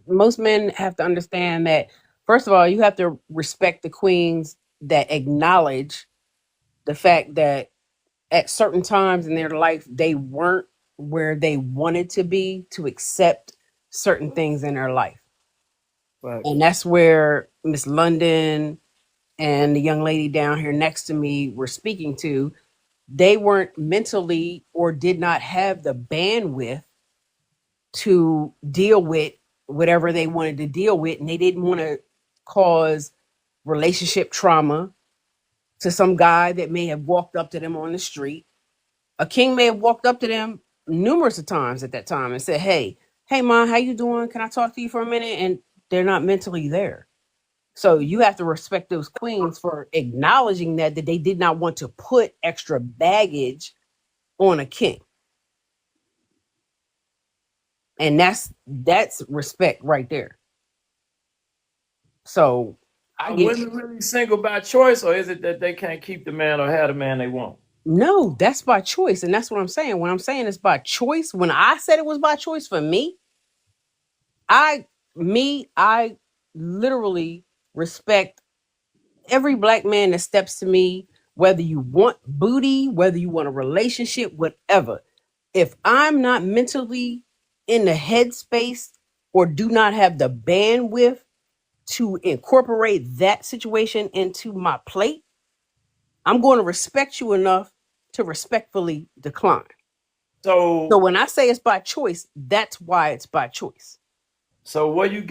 most men have to understand that first of all, you have to respect the queens that acknowledge the fact that at certain times in their life they weren't where they wanted to be to accept certain things in their life. Facts. And that's where Miss London and the young lady down here next to me were speaking to, they weren't mentally or did not have the bandwidth to deal with whatever they wanted to deal with. And they didn't want to cause relationship trauma to some guy that may have walked up to them on the street. A king may have walked up to them numerous of times at that time and said, hey, ma, how you doing? Can I talk to you for a minute? And they're not mentally there. So you have to respect those queens for acknowledging that they did not want to put extra baggage on a king. And that's respect right there. So I Are get women really single by choice, or is it that they can't keep the man or have the man they want? no, that's by choice. And that's what I'm saying. When I'm saying it's by choice, when I said it was by choice for me, I literally respect every black man that steps to me, whether you want booty, whether you want a relationship, whatever. If I'm not mentally in the headspace or do not have the bandwidth to incorporate that situation into my plate, I'm going to respect you enough to respectfully decline. So So when I say it's by choice, that's why it's by choice. so where do you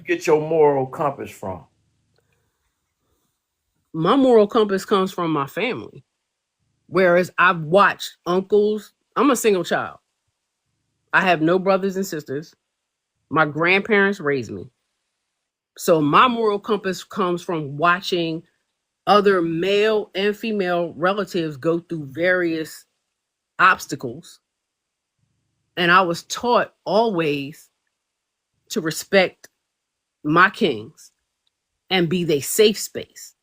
get your moral compass from? My moral compass comes from my family. Whereas I've watched uncles, I'm a single child. I have no brothers and sisters. My grandparents raised me. So my moral compass comes from watching other male and female relatives go through various obstacles. And I was taught always to respect my kings and be their safe space.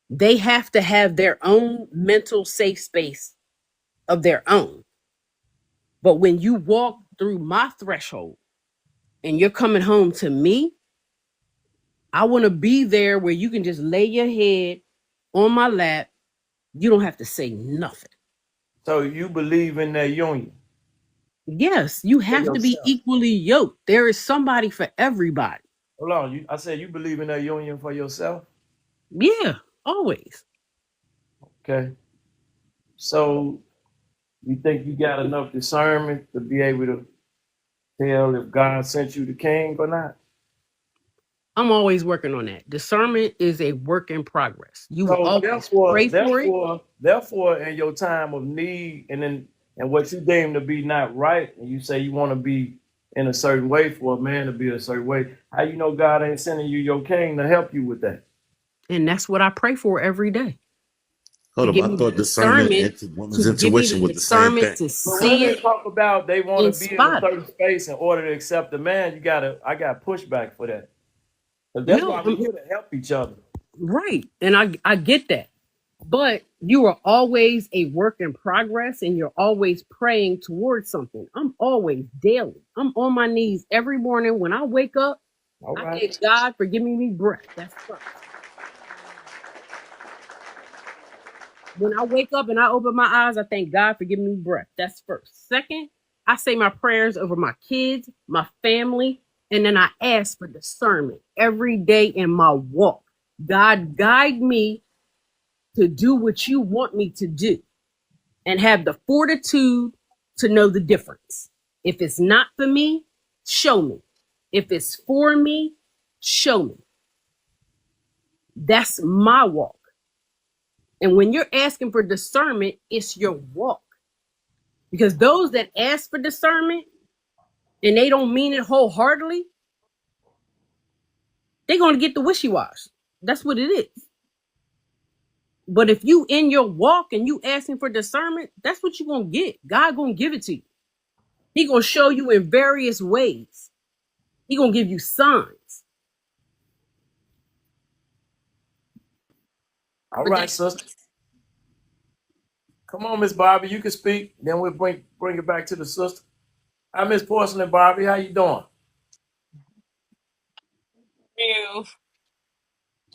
They have to have their own mental safe space of their own. But when you walk through my threshold and you're coming home to me, I want to be there where you can just lay your head on my lap. You don't have to say nothing. So you believe in that union Yes, you for have to be yourself. equally yoked. There is somebody for everybody. Hold on, I said you believe in that union for yourself. Yeah, always. Okay. So you think you got enough discernment to be able to tell if God sent you the king or not? I'm always working on that. Discernment is a work in progress. You will So always pray for it. therefore, in your time of need and what you deem to be not right, and you say you want to be in a certain way for a man to be a certain way, how you know God ain't sending you your king to help you with that? And that's what I pray for every day. To Hold up, give I me the thought discernment discernment, and to women's give me the intuition was the same discernment thing. to But see women it talk about they want to and be in a spot it. certain space in order to accept a man. I got pushback for that. But that's No, why we're here to help each other. right. And I get that. But you are always a work in progress and you're always praying towards something. I'm always daily. I'm on my knees every morning. When I wake up, All I right. thank God for giving me breath. That's first. When I wake up and I open my eyes, I thank God for giving me breath. That's first. Second, I say my prayers over my kids, my family, and then I ask for discernment every day in my walk. God, guide me to do what you want me to do and have the fortitude to know the difference. If it's not for me, show me. If it's for me, show me. That's my walk. And when you're asking for discernment, it's your walk. Because those that ask for discernment and they don't mean it wholeheartedly, they're going to get the wishy-wash. That's what it is. But if you in your walk and you asking for discernment, that's what you're going to get. God going to give it to you. He going to show you in various ways. He going to give you signs. All But right, that's sister. Come on, Miss Bobby. You can speak. Then we'll bring it back to the sister. Hi, Miss Porcelain Bobby. How you doing? You.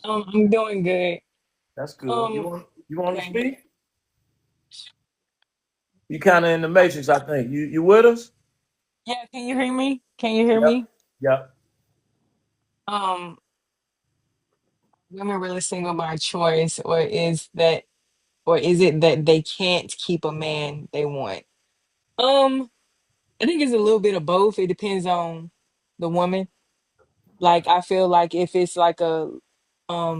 I'm doing good. That's good. Um, You want to okay. speak? You kind of in the matrix, I think. You with us? Yeah, can you hear me? Can you hear Yep. me? Yep. Um, Women really single by choice, or is it that they can't keep a man they want? Um, I think it's a little bit of both. It depends on the woman. Like I feel like if it's like a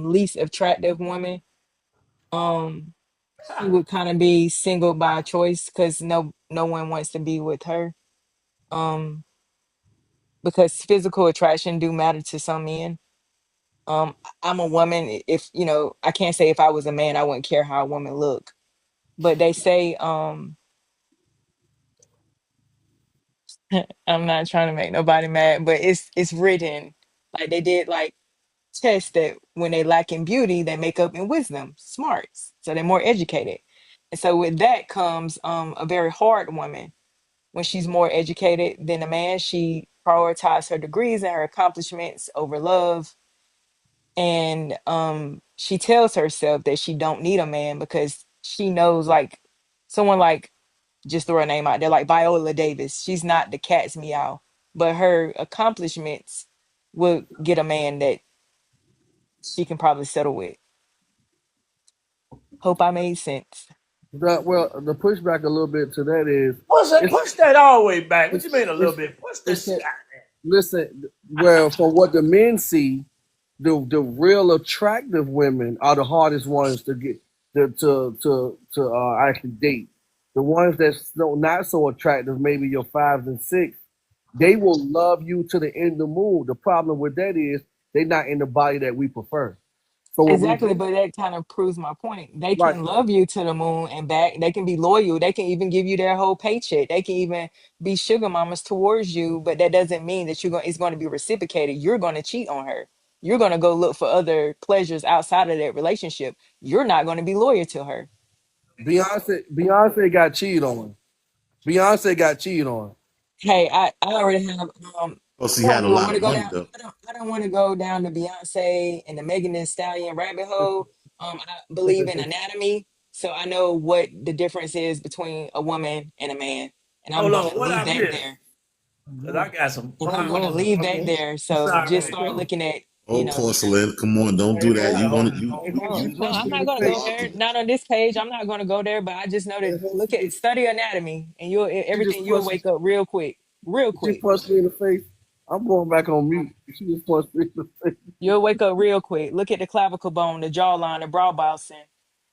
least attractive woman, um, she would kind of be single by choice because no one wants to be with her. Um, because physical attraction do matter to some men. I'm a woman. If I can't say if I was a man, I wouldn't care how a woman look. But they say, I'm not trying to make nobody mad, but it's written. Like they did like tests that when they lack in beauty, they make up in wisdom, smarts. So they're more educated. And so with that comes a very hard woman. When she's more educated than a man, she prioritizes her degrees and her accomplishments over love, and she tells herself that she don't need a man because she knows, like, someone like, just throw a name out there, like Viola Davis. She's not the cat's meow, but her accomplishments will get a man that she can probably settle with. Hope I made sense. The pushback a little bit to that is it's Push that all the way back. What you it's mean a little it's bit? Push it's this. that, listen. Well, from what the men see, the real attractive women are the hardest ones to get to actually date. The ones that's not so attractive, maybe your fives and six, they will love you to the end of the moon. The problem with that is they're not in the body that we prefer. So what we Exactly, do, but that kind of proves my point. They right? can love you to the moon and back. They can be loyal. They can even give you their whole paycheck. They can even be sugar mamas towards you, but that doesn't mean that it's going to be reciprocated. You're going to cheat on her. You're going to go look for other pleasures outside of that relationship. You're not going to be loyal to her. Beyonce got cheated on. Beyonce got cheated on. Hey, I already have Plus, I he don't had a even lot want to of go money down though. I don't want to go down to Beyonce and the Megan Thee Stallion rabbit hole. I believe in anatomy, so I know what the difference is between a woman and a man, and I'm Hold going on, to what leave I that missed? there. Cause I got some. And Hold I'm going to on. leave that Okay. there. I'm So sorry. just start looking at, you Oh, know, porcelain, come on, don't do that. You want to no, you no, I'm Punch me in not the going to go face. there. Not on this page. I'm not going to go there. But I just know to look at study anatomy, and She just everything you'll punched. wake up real quick, real She quick. punched me in the face. I'm going back on mute. She just punched me in the face. You'll wake up real quick. Look at the clavicle bone, the jawline, the brow bousing,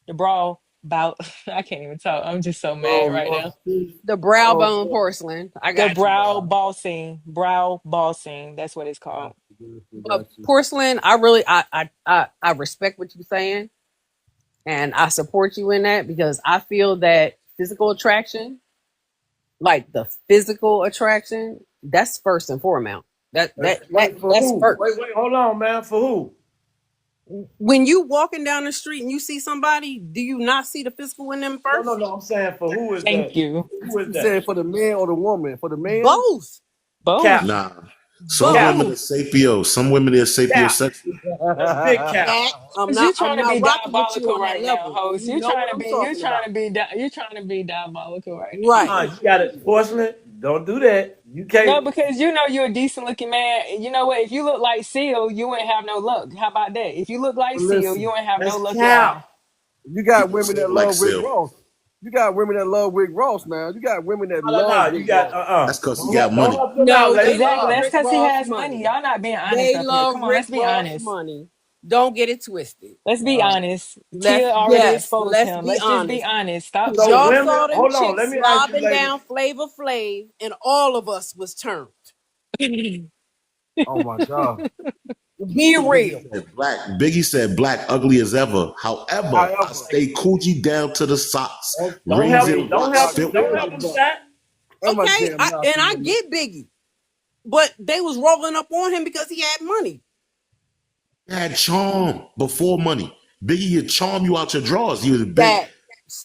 the brow bout. I can't even talk. I'm just so Oh mad right Lord, now. The brow oh bone Lord. porcelain. I The got you. brow bossing. That's what it's called. But porcelain, I respect what you're saying, and I support you in that because I feel that physical attraction, like the physical attraction, that's first and foremost. Wait for That's who? first. Wait. Hold on, man. For who? When you walking down the street and you see somebody, do you not see the physical in them No. first? I'm saying for who is Thank that? you. Who is You that? saying for the man or the woman? For the man? Both, Cap. Both. nah. Some Cap. women are both. sapio. Some women are Cap. sapiosexual. That's big cap. That You I'm trying to not be rocking with you diabolical on that right now, level. host. You know what I'm You talking trying about, to be you trying to be diabolical right now. right? You got it. Porcelain. Don't do that. You No, can't. because you know you're a decent looking man. You know what? If you look like Seal, you wouldn't have no luck. How about that? If you look like But Seal, you listen, wouldn't have no That's luck at cap. all. you got People women say it that like love Rick Sil. Ross. You got women that love Rick Ross now. You got women that love No. You Rick got Ross. That's because he got Don't money. help them out, No, they lady. Exactly. love That's Rick because he Ross has money. money. Y'all not being honest They up here. love Come on, Rick let's be Ross honest. money. Don't get it twisted. Let's be honest. Tia already exposed Let's him. be Let's just be honest. honest. Stop Cause So y'all playing. women, saw them hold on. chicks Let me ask you, slobbing lady. down Flavor Flav, and all of us was turned. Oh my God. Be Biggie real. said black. Biggie said black, ugly as ever. However, I However, stay coochie down to the socks, Don't rings help. man, and my Don't watch help. God, Him. fit Don't damn help well. him, it, Shaq. and my Okay, damn mouth and I in get Biggie, but they was rolling up on him because he had money. He had charm before money. Biggie would charm you out your drawers. He was a big. Stack,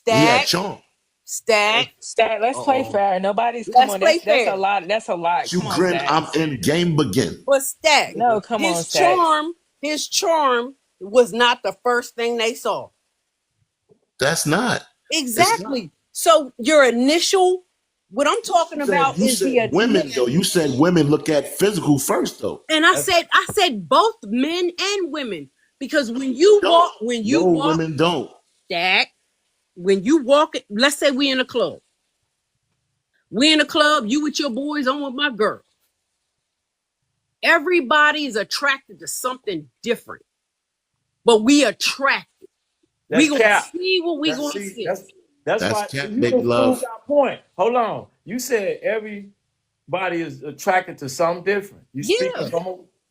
He had stack, charm. stack. Stat, let's Uh play oh. fair. Nobody's come Let's on. play That's a fair. lot. That's a lot. You Come on, grin, I'm Stats. in, game begin. But stack. No, come on, Stats. His charm was not the first thing they saw. That's not. It's not. Exactly. So your initial, what I'm talking about You is the said women though. initial. You said women look at physical first though. And I said both men and women because Don't. when you No, walk, women don't. stack, when you walk, let's say we in a club. We in a club, you with your boys, I'm with my girl. Everybody is attracted to something different, but we attract. We That's gonna cap. see what we That's gonna see. see. That's That's why cat you baby just proved love. our point. Hold on. You said everybody is attracted to something different. Yeah.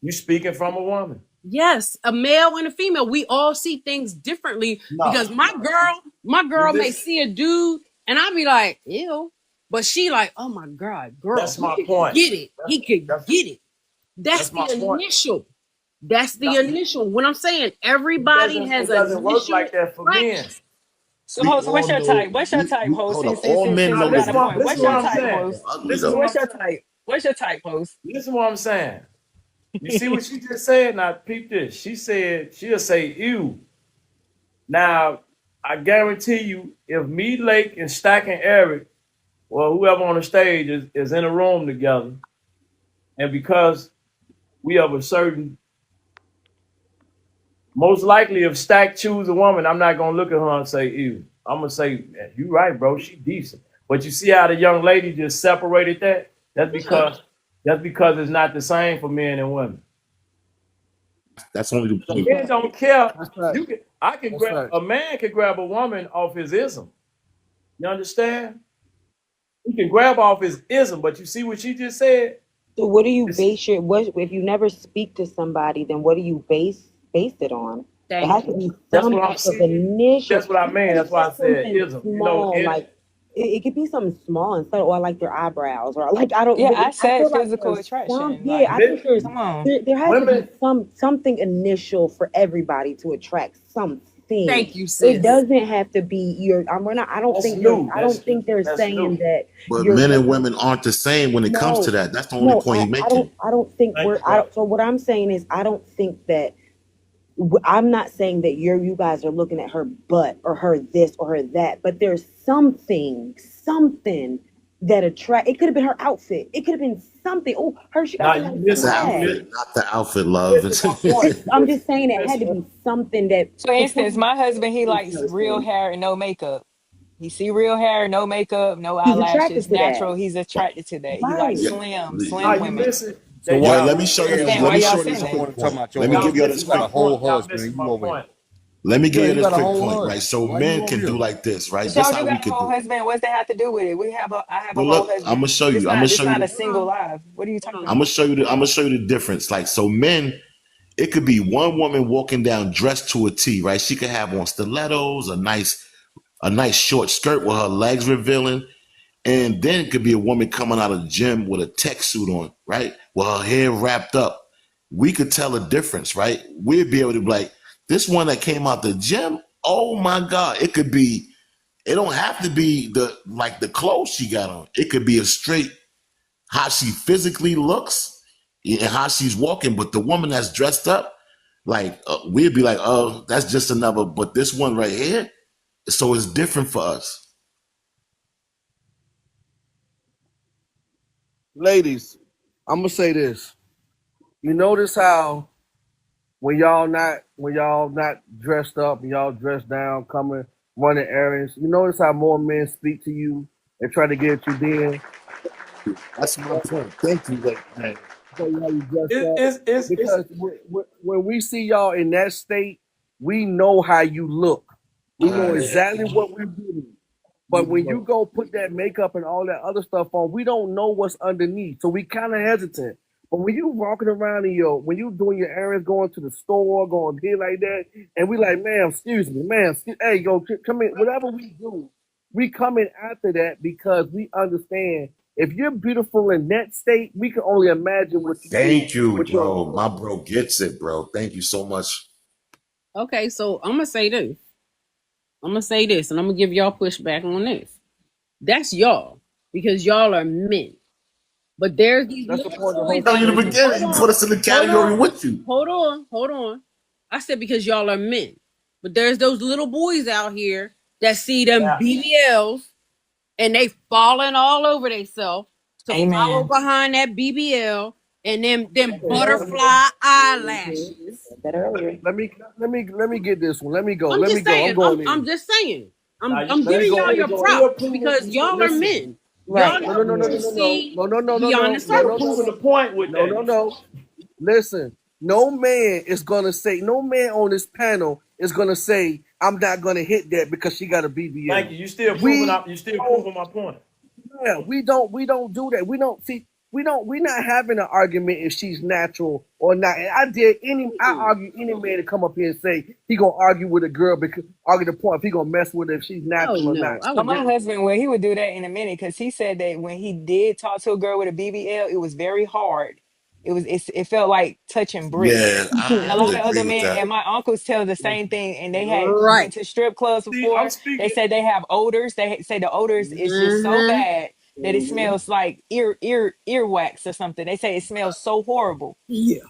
You speaking from a woman. Yes, a male and a female. We all see things differently No. because my You girl may just. see a dude and I'll be like, ew. But she like, oh my God, girl, That's he my could point. get it. He could That's get it. That's that's the my point. initial. That's No, the initial. What I'm saying, everybody has it doesn't work initial like that for men. attraction. So, We host, what's all your know. type? What's your type, host? Hold on. Since, All since, men since Now you know got that a black point, listen what's what your women I'm type, saying. host? are ugly Listen though. what I'm What's your saying. type? What's your type, host? Listen what I'm saying. You see what she just said? Now peep this. She said she'll say ew. Now I guarantee you, if me, Lake, and Stack and Eric, or whoever on the stage is in a room together, and because we have a certain Most likely, if Stack choose a woman, I'm not gonna look at her and say, "Ew." I'm gonna say, "You right, bro. She decent." But you see how the young lady just separated that? Yeah. That's because it's not the same for men and women. That's only the The point. men don't care. That's right. You can, I can That's grab right. a man can grab a woman off his ism. You understand? He can grab off his ism, but you see what she just said? So what do you It's, base your what if you never speak to somebody, then what do you base it on? It Thank has to you. be that's some what I'm type of saying. initial, That's what I even mean. if That's it's why I just said something ism. small, like it could be something small and subtle, or like their eyebrows, or like I don't Yeah, really. I I said feel like physical there's some. attraction. Yeah, I Like, think men, there's come on. there has to be women. something initial for everybody to attract something. Thank you, It sis. doesn't have to be your. We're not. That's new. I don't think they're That's saying new. that But you're. men and women aren't the same when it comes to No, that. That's the only no, point he's making. I don't think Thank you, brother. so what I'm saying is, I don't think that, I'm not saying that you guys are looking at her butt or her this or her that, but there's something that attract, it could have been her outfit. It could have been something. Oh, she got Now some you nice The missing. You swag. miss. outfit, not the outfit, You love. missing my point. I'm just saying You it had to missing. be something that For instance, between my husband, he you likes real person, hair and no makeup. He see real hair, no makeup, no he's attracted eyelashes, to that. natural. He's attratted to that. He likes Right. Yeah. Now slim you women. missing. So That why Well, y'all. let me show I you was this. saying, Let why me you y'all show you over this saying there that? over quick there talking point. about your Let me Y'all give you husband? this You missing got my a quick whole point. point. Y'all husband missing and you my over there. point. Let me give Yeah, you you this got a quick whole point, right? husband. So Why you men over can do here? like this, I right? This told you how we got a could whole do. husband. What's that have to do with it? I have a Well, whole look, I'm husband. gonna show you. I'm gonna This show you not a the. Hold single on. life. What are you Hold talking on. I'm gonna about? show you the. I'm gonna show you the difference. Like so, men, it could be one woman walking down dressed to a T, right? She could have on stilettos, a nice short skirt with her legs revealing, and then it could be a woman coming out of the gym with a tech suit on, right? With her hair wrapped up. We could tell a difference, right? We'd be able to be like, this one that came out the gym, oh my God. It could be, it don't have to be the clothes she got on. It could be a straight how she physically looks and how she's walking. But the woman that's dressed up, like we'd be like, oh, that's just another. But this one right here, so it's different for us. Ladies, I'm gonna say this. You notice how when y'all not dressed up and y'all dressed down, coming running errands, you notice how more men speak to you and try to get you then. That's my point. Thank you, man. Tell you how you dressed It, up. it's Because when we see y'all in that state, we know how you look. We know exactly what we're doing. But when you go put that makeup and all that other stuff on, we don't know what's underneath. So we kind of hesitant. But when you walking around when you doing your errands, going to the store, going here like that, and we like, ma'am, excuse me, ma'am, hey, yo, come in. Whatever we do, we come in after that because we understand if you're beautiful in that state, we can only imagine what you do Thank you, with your. bro. My bro gets it, bro. Thank you so much. Okay, so I'm gonna say this. I'm gonna say this, and I'm gonna give y'all pushback on this. That's y'all because y'all are men. But there's these That's the little point of the whole boys No, out you the here. conversation. beginning. Hold You on, put us in the hold category on, with you. hold on. I said because y'all are men. But there's those little boys out here that see them yeah. BBLs and they falling all over themselves to follow Amen. behind that BBL and them Said that earlier. butterfly Mhm. eyelashes. Said that earlier. Let me get this one. Let me go. I'm Let me just go. I'm saying. going I'm in. just saying. Now I'm Let me giving go. y'all still, your you Go. still props proving. because y'all are Listen, men. Y'all Right. No, no, know no, who no, to no, Yeah. no, no, see no, no, no, no, beyond no, the no, still no, no, proving surface. the no, point with no, that. no, no. Listen, no man is gonna say, no man on this panel is gonna say, I'm not gonna hit that because she got a Thank BBL. you. You still proving. We You still don't, proving my point. yeah, we don't do that. We don't see. We're not having an argument if she's natural or not. And I argue any man to come up here and say he gonna argue with a girl because argue the point if he gonna mess with her if she's Oh natural or not. no, I But would my never. husband, well, he would do that in a minute because he said that when he did talk to a girl with a BBL, it was very hard. It felt like touching bricks. Yeah, I And a have lot to of agree other with men that. and my uncles tell the same thing. And they had Right. went to strip clubs See, I'm before. They speaking. said they have odors. They say the odors is just so Mm-hmm. bad that it Mm-hmm. smells like earwax or something. They say it smells so horrible. Yeah.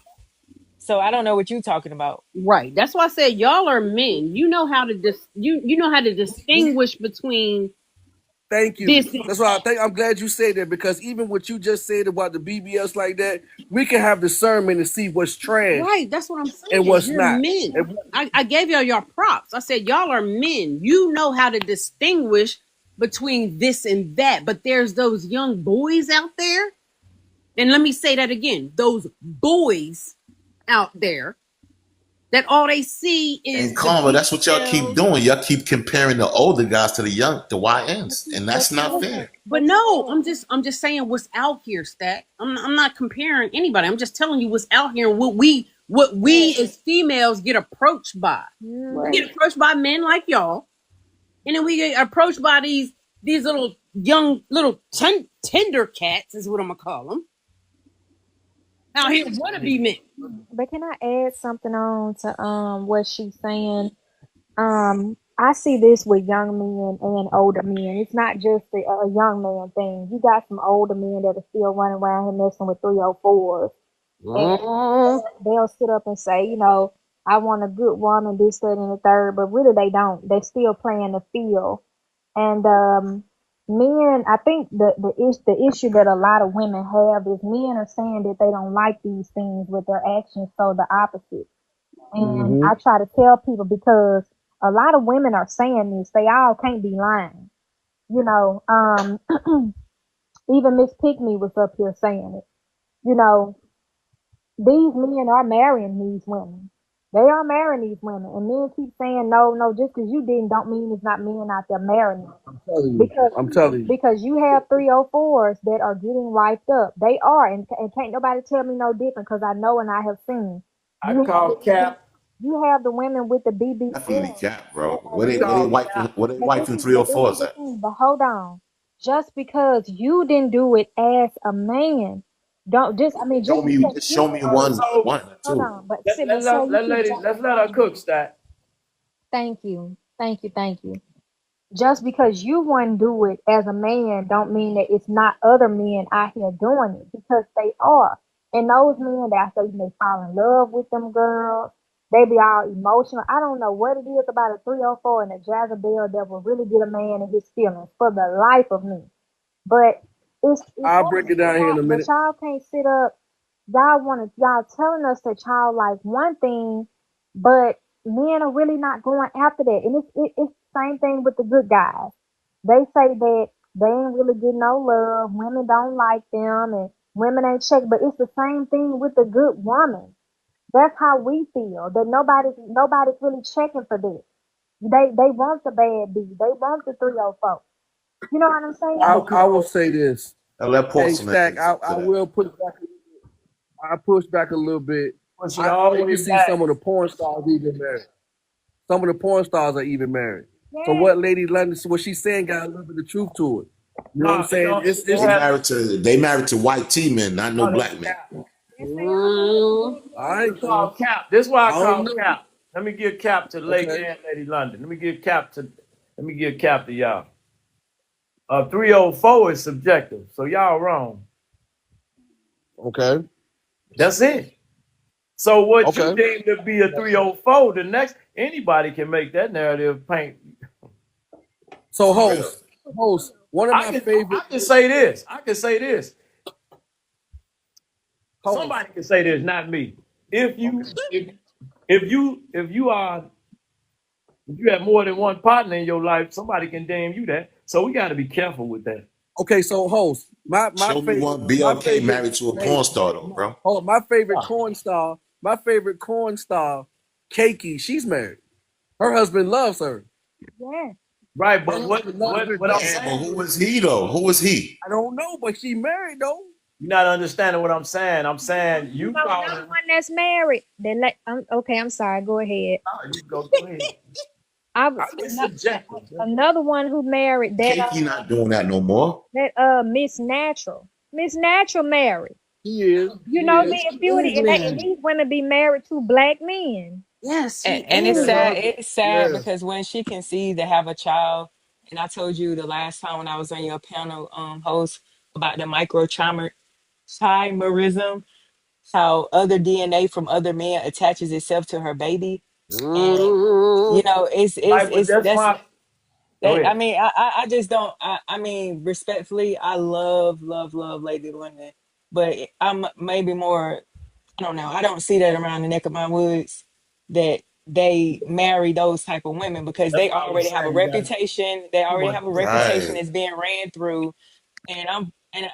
So I don't know what you're talking about. Right. That's why I said y'all are men. You know how to you know how to distinguish between Thank you. This That's why I think I'm glad you said that because even what you just said about the BBS like that, we can have discernment and see what's trash right. That's what I'm and saying. what's You're not. men. I gave y'all your props. I said y'all are men. You know how to distinguish between this and that. But there's those young boys out there. And let me say that again. Those boys out there that all they see is And the Karma, that's what y'all keep BBLs. doing. Y'all keep comparing the older guys to the YNs, and But that's not fair. But no, I'm just saying what's out here, Stat. I'm not comparing anybody. I'm just telling you what's out here and what we as females get approached by. We Mhm. get approached by men like y'all, and then we get approached by these little young little tender cats is what I'm gonna call them out here wanna be men. But can I add something on to what she's saying? I see this with young men and older men. It's not just a young man thing. You got some older men that are still running around here messing with 304s, and Mm, they'll sit up and say, you know, I want a good woman, this, that, and the third, but really they don't. They still playing the field. And men, I think the issue that a lot of women have is men are saying that they don't like these things with their actions, so the opposite. And Mm-hmm. I try to tell people because a lot of women are saying this, they all can't be lying. You know, even Miss Pickney was up here saying it. You know, these men are marrying these women. They are marrying these women. And men keep saying, no, no, just because you didn't don't mean it's not men out there marrying them. I'm telling you. Because I'm telling you. because you have 304s that are getting wiped up. They are, and can't nobody tell me no different because I know and I have seen. I You have call cap. you have the women with the Definitely BBL. cap, bro. And Where this they is wiping Cap. where they but this wiping is three but or this is fours the at? thing. But hold on. Just because you didn't do it as a man, don't just I mean just because Just you show me one So one or hold two. on, but let, see, let, but say let, you let keep lady, let's let her justifying it. cook that. Thank you. Thank you. Thank you. Just because you wouldn't do it as a man don't mean that it's not other men out here doing it because they are. And those men that say they fall in love with them girls, they be all emotional. I don't know what it is about a 304 and a Jezebel that will really get a man in his feelings for the life of me. But it's I'll break women. it down here in a But minute. y'all can't sit up. Y'all telling us that y'all like one thing, but men are really not going after that. And it's the same thing with the good guys. They say that they ain't really get no love. Women don't like them, and women ain't check. But it's the same thing with the good woman. That's how we feel. That nobody's really checking for this. They want the bad B. They want the 304. You know what I'm saying? I will say this. Now let Hey, Portsmouth Stack, say something to I that. will push back. I push back a little bit. Push it I all the even way see back. some of the porn stars even married. Some of the porn stars are even married. So Yeah. what Lady London, what she's saying got a little bit of truth to it. You know what I'm No, it saying? don't. It It's They has. married to white T men, not no No, that's black men. cap. They say all mm, all married right I then. call cap. This is why I I don't call know. cap. Let me give cap to Lake Okay. and Lady London. Let me give cap to y'all. 304 is subjective, so y'all wrong. Okay. That's it. So what you Okay. deem to be a 304, the next anybody can make that narrative paint. So For real. host, one of I my can favorite I can say this. I can say this. hosts. Somebody can say this, not me. If Okay. you if you have more than one partner in your life, somebody can damn you that. So we got to be careful with that. Okay, so host, Show me one my BLK favorite married to a hey, porn star though, bro. hold on, my favorite corn star, Keiki, she's married. Her husband loves her. Yeah. Right, Her but husband loves her what I'm Yeah, dead. but saying who is was he though? Who was he? I don't know, but she married though. you're not understanding what I'm saying. I'm saying You you know another calling. one that's married. Okay, I'm sorry. Go ahead. Oh, you go ahead. I was It's subjective. That's all. another one who married Cakey not doing that no more. Miss Natural. Miss Natural married. He is. You He know, is. me he and Beauty, is and married. these women be married to black men. Yes, he And it's Yes. sad. is. It's sad Yes. because when she conceived to have a child, and I told you the last time when I was on your panel host about the chimerism, how other DNA from other men attaches itself to her baby, and Mm, you know, Right, but it's that's that's why. Go That I ahead. mean, I just don't. I mean, respectfully, I love Lady London, but I'm maybe more. I don't know. I don't see that around the neck of my woods that they marry those type of women because That's they what I was already have a saying. You got reputation. They too already much. have a reputation Right. that's being ran through. And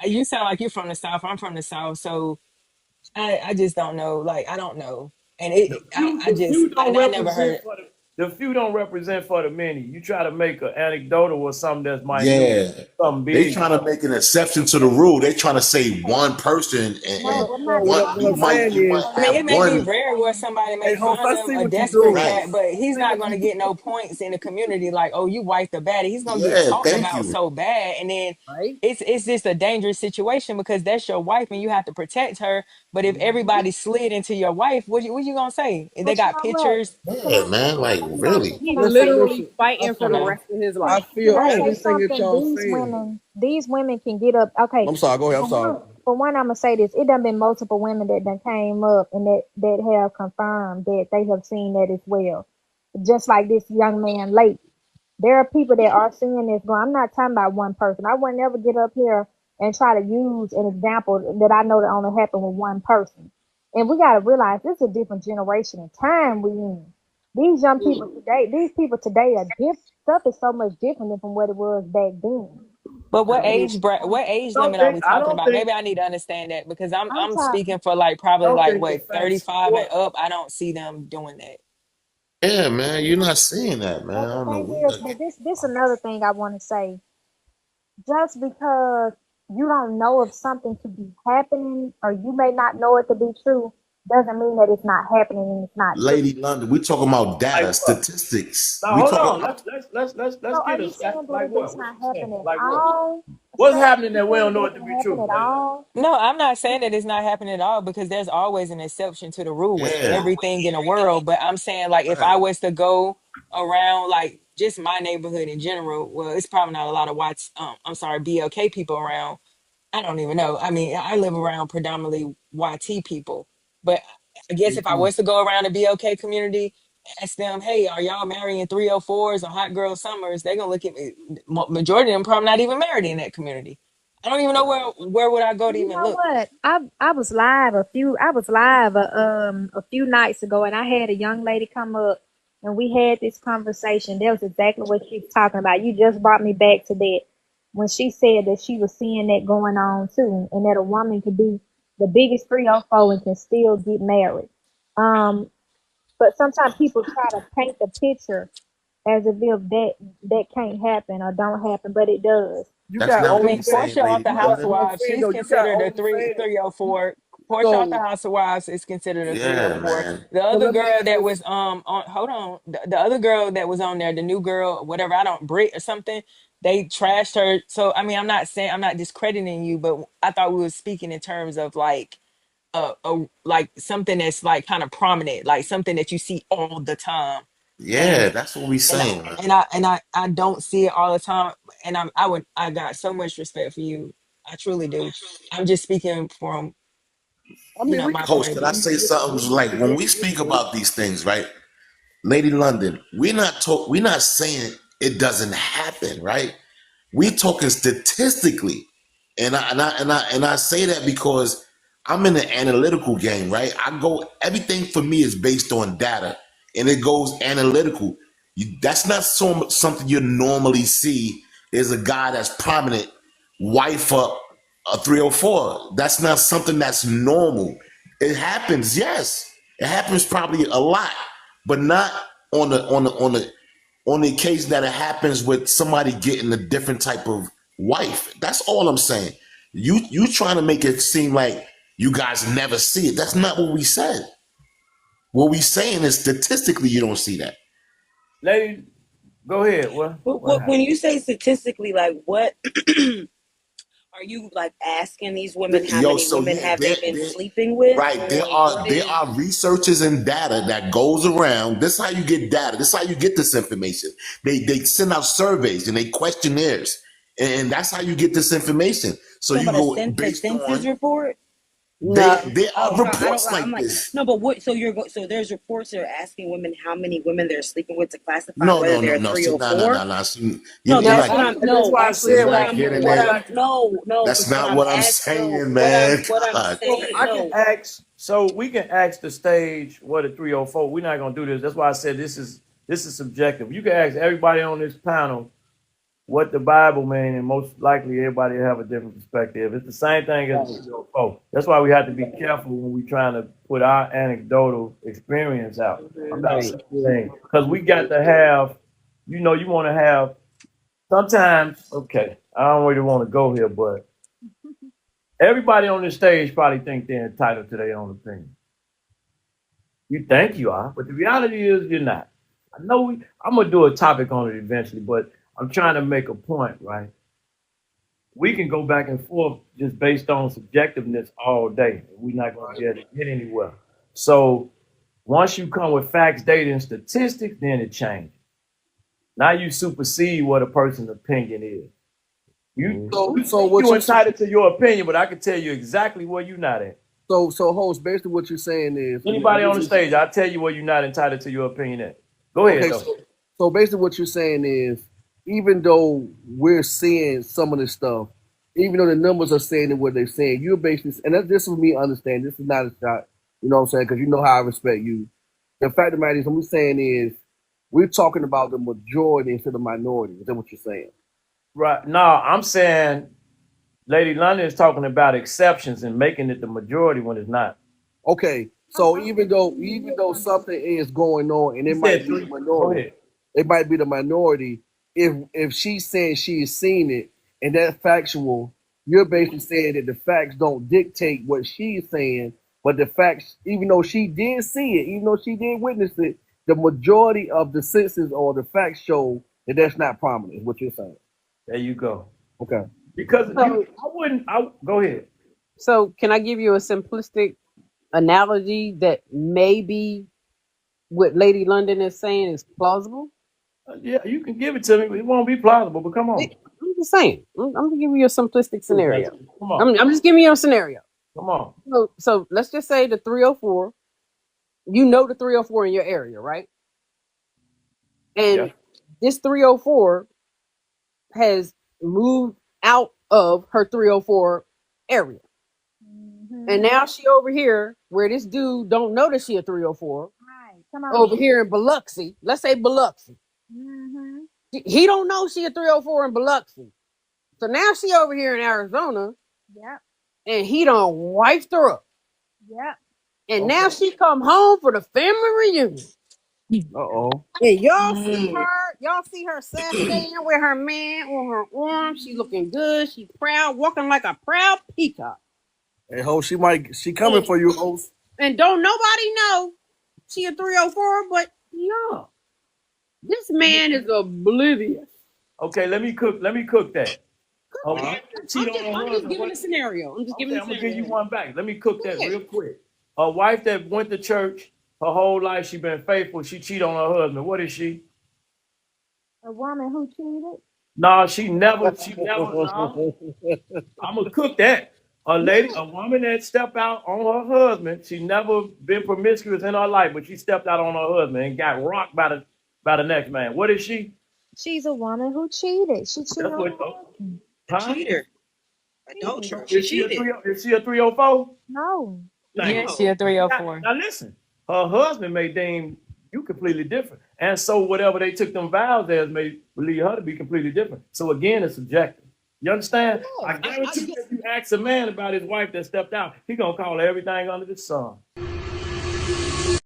you sound like you're from the South. I'm from the South, so I just don't know. Like I don't know. And I The just few don't and I never represent heard. for the few don't represent for the many. You try to make an anecdotal or something that's minute, Yeah. something They big. trying to make an exception to the rule. They trying to say one person No, and I'm No, not what, one what talking I'm about. saying you is, might I mean, have it may be one. rare where somebody may hey, host, find I them see a what you're desperate doing. Right. cat, but he's See not what going you to get no points in the community. Like, oh, you wiped the baddie. He's going to get Yeah, talked thank about you. so bad, and then right? it's just a dangerous situation because that's your wife and you have to protect her. But if everybody slid into your wife, what you gonna say? If they But you got know what? pictures, Can I Yeah, say man. Like something? really. Can He's I say literally. literally something? I fighting I for don't the feel, know. rest of his I life. Can feel I Right. say everything that something? y'all saying. These women can get up. Okay, I'm sorry. Go ahead. I'm sorry. for one, I'm gonna say this. It done been multiple women that done came up and that have confirmed that they have seen that as well. Just like this young man late. There are people that are seeing this going. I'm not talking about one person. I would never get up here and try to use an example that I know that only happened with one person. And we gotta realize this is a different generation and time we in. These young people today, these people today are different. Stuff is so much different than from what it was back then. But Um, what age Don't limit are think we I talking don't about? think Maybe I need to understand that because I'm I'm I'm talking. speaking for like probably don't like think the what facts 35 and support. up. I don't see them doing that. Yeah, man. You're not seeing that, man. But I the don't know thing what is, the but this another thing I want to say. Just because you don't know of something to be happening, or you may not know it to be true, doesn't mean that it's not happening and it's not true. Lady London. We talking about Like data, what? statistics. Now We hold talking on. about Let's So are get a you stat. saying that Like if what? it's What not you saying? happening at Like what? all? What's So are happening you that we saying don't it know it to doesn't be happen true, at Lady? all? No, I'm not saying that it's not happening at all because there's always an exception to the rule with yeah. everything in the world. But I'm saying like if Right. I was to go around like just my neighborhood in general, well, it's probably not a lot of whites. I'm sorry, BLK people around. I don't even know. I mean, I live around predominantly YT people, but I guess Me if I too. was to go around the BLK community, ask them, "Hey, are y'all marrying 304s or hot girl summers?" They're gonna look at me. Majority of them probably not even married in that community. I don't even know where would I go to You even know look. what? I was live a few nights ago, and I had a young lady come up, and we had this conversation. That was exactly what she was talking about. You just brought me back to that when she said that she was seeing that going on too, and that a woman could be the biggest 304 and can still get married. Um, but sometimes people try to paint the picture as if that can't happen or don't happen, but it does. You That's got not I what mean, we OnlyFans. saying, Portia off Lady the What London. I'm Housewives, saying she's though, you got considered a OnlyFans. 304. Portia off the So, Housewives is considered a Yeah, 304. man. The so other let me girl ask that this. was on hold on, the other girl that was on there, the new girl, whatever, I don't Brit or something, they trashed her. So I mean, I'm not discrediting you, but I thought we were speaking in terms of like like something that's like kind of prominent, like something that you see all the time. Yeah, that's what we and I, saying, man. I don't see it all the time. And I got so much respect for you. I truly do. I'm just speaking from I mean, we my can point Coach, of can I view. say we something? can Like when we speak disagree. about these things, right? Lady London, we're not saying it doesn't happen, right? We talking statistically, and I say that because I'm in the analytical game, right? Everything for me is based on data, and it goes analytical. That's not something you normally see. Is a guy that's prominent, wife up a 304. That's not something that's normal. It happens, yes. It happens probably a lot, but not on the occasion that it happens with somebody getting a different type of wife. That's all I'm saying. You trying to make it seem like you guys never see it. That's not what we said. What we saying is statistically you don't see that. Lady, go ahead. What When happened? you say statistically, like what are you like asking these women how Yo, many so women yeah, have they been sleeping with, right. or what There is? are researchers and data that goes around. This is how you get data. This is how you get this information. They send out surveys and they questionnaires, and that's how you get this information. So Talking you about go a based census on report? No, There Oh, are so I don't. reports I'm like like, this. no, but what? So so there's reports that are asking women how many women they're sleeping with to classify No, whether no, no, they're no. three See, or no, no, four. no, no. See, No, you're no, that's not. what Only, I'm. that's No, why I that's what You're said what when not I'm. you getting What pull it. I'm. back. No, That's because what not I'm what I'm asking. No, saying, man. what I'm God. So saying. I can No. ask. So we can ask the stage what a 304. We're not gonna do this. That's why I said this is subjective. You can ask everybody on this panel what the Bible means, and most likely everybody will have a different perspective. It's the same thing as Right. 304. That's why we have to be careful when we're trying to put our anecdotal experience out. I'm not Right. saying because we got to have, you want to have sometimes. Okay, I don't really want to go here, but everybody on this stage probably think they're entitled to their own opinion. You think you are, but the reality is you're not. I know I'm gonna do a topic on it eventually, but I'm trying to make a point, right? We can go back and forth just based on subjectiveness all day. We're not going to be able to get anywhere. So once you come with facts, data, and statistics, then it changes. Now you supersede what a person's opinion is. You So, you so think what you're you entitled to your opinion, but I can tell you exactly where you're not at. so host basically what you're saying is, and Anybody on this the is stage, I'll tell you where you're not entitled to your opinion at. Go ahead okay. though. So basically what you're saying is, even though we're seeing some of this stuff, even though the numbers are saying what they're saying, you're basically, and this is me understanding. This is not a shot, you know what I'm saying? Because you know how I respect you. The fact of the matter is, what we're saying is, we're talking about the majority instead of the minority. Is that what you're saying? Right. No, I'm saying Lady London is talking about exceptions and making it the majority when it's not. Okay, so even though something is going on and You it said might be the three. Go minority, ahead. it might be the minority. If she's saying she's seen it and that's factual, you're basically saying that the facts don't dictate what she's saying, but the facts, even though she did see it, even though she did witness it, the majority of the senses or the facts show that that's not prominent. Is what you're saying? There you go. Okay. Because so I wouldn't. Go ahead. so can I give you a simplistic analogy that maybe what Lady London is saying is plausible? Yeah, you can give it to me. But it won't be plausible. But come on. I'm just saying. I'm gonna give you a simplistic Come scenario. on. I'm just giving you a scenario. Come on. So let's just say the 304. You know the 304 in your area, right? Yeah. And this 304 has moved out of her 304 area. And Mm-hmm. now she over here where this dude don't know that she a 304 Right. Come on. over here in Biloxi. Let's say Biloxi. Mm-hmm. He don't know she a 304 in Biloxi. So now she over here in Arizona Yep. and he done wiped her up. Yep. And now Okay. she come home for the family reunion. Uh oh. And Mm. y'all see her sashaying with her man on her arm. She looking good. She proud, walking like a proud peacock. Hey, host, she coming And, for you, host. and don't nobody know she a 304, but y'all, this man is oblivious. Okay. Let me cook. Let me cook that. A Uh huh. wife that cheat on her I'm just husband. giving What? a scenario. I'm just giving Okay. a I'm gonna give you scenario. one back. Let me cook Go that ahead. real quick. A wife that went to church her whole life. She been faithful. She cheat on her husband. What is she? A woman who cheated. No, she never. She never. No. I'm gonna cook that. A woman that stepped out on her husband, she never been promiscuous in her life, but she stepped out on her husband and got rocked by the next man. What is she? She's a woman who cheated. She cheated That's on what. her husband. Huh? Cheater, Cheated. adulterer. So She cheated. is she a 304? No. Thank Yeah, you. she No. a three or Now, four. now listen, her husband may deem you completely different, and so whatever they took them vows as may believe her to be completely different. So again, it's subjective. You understand? No, I I guarantee get you, if you ask a man about his wife that stepped out, he gonna call everything under the sun.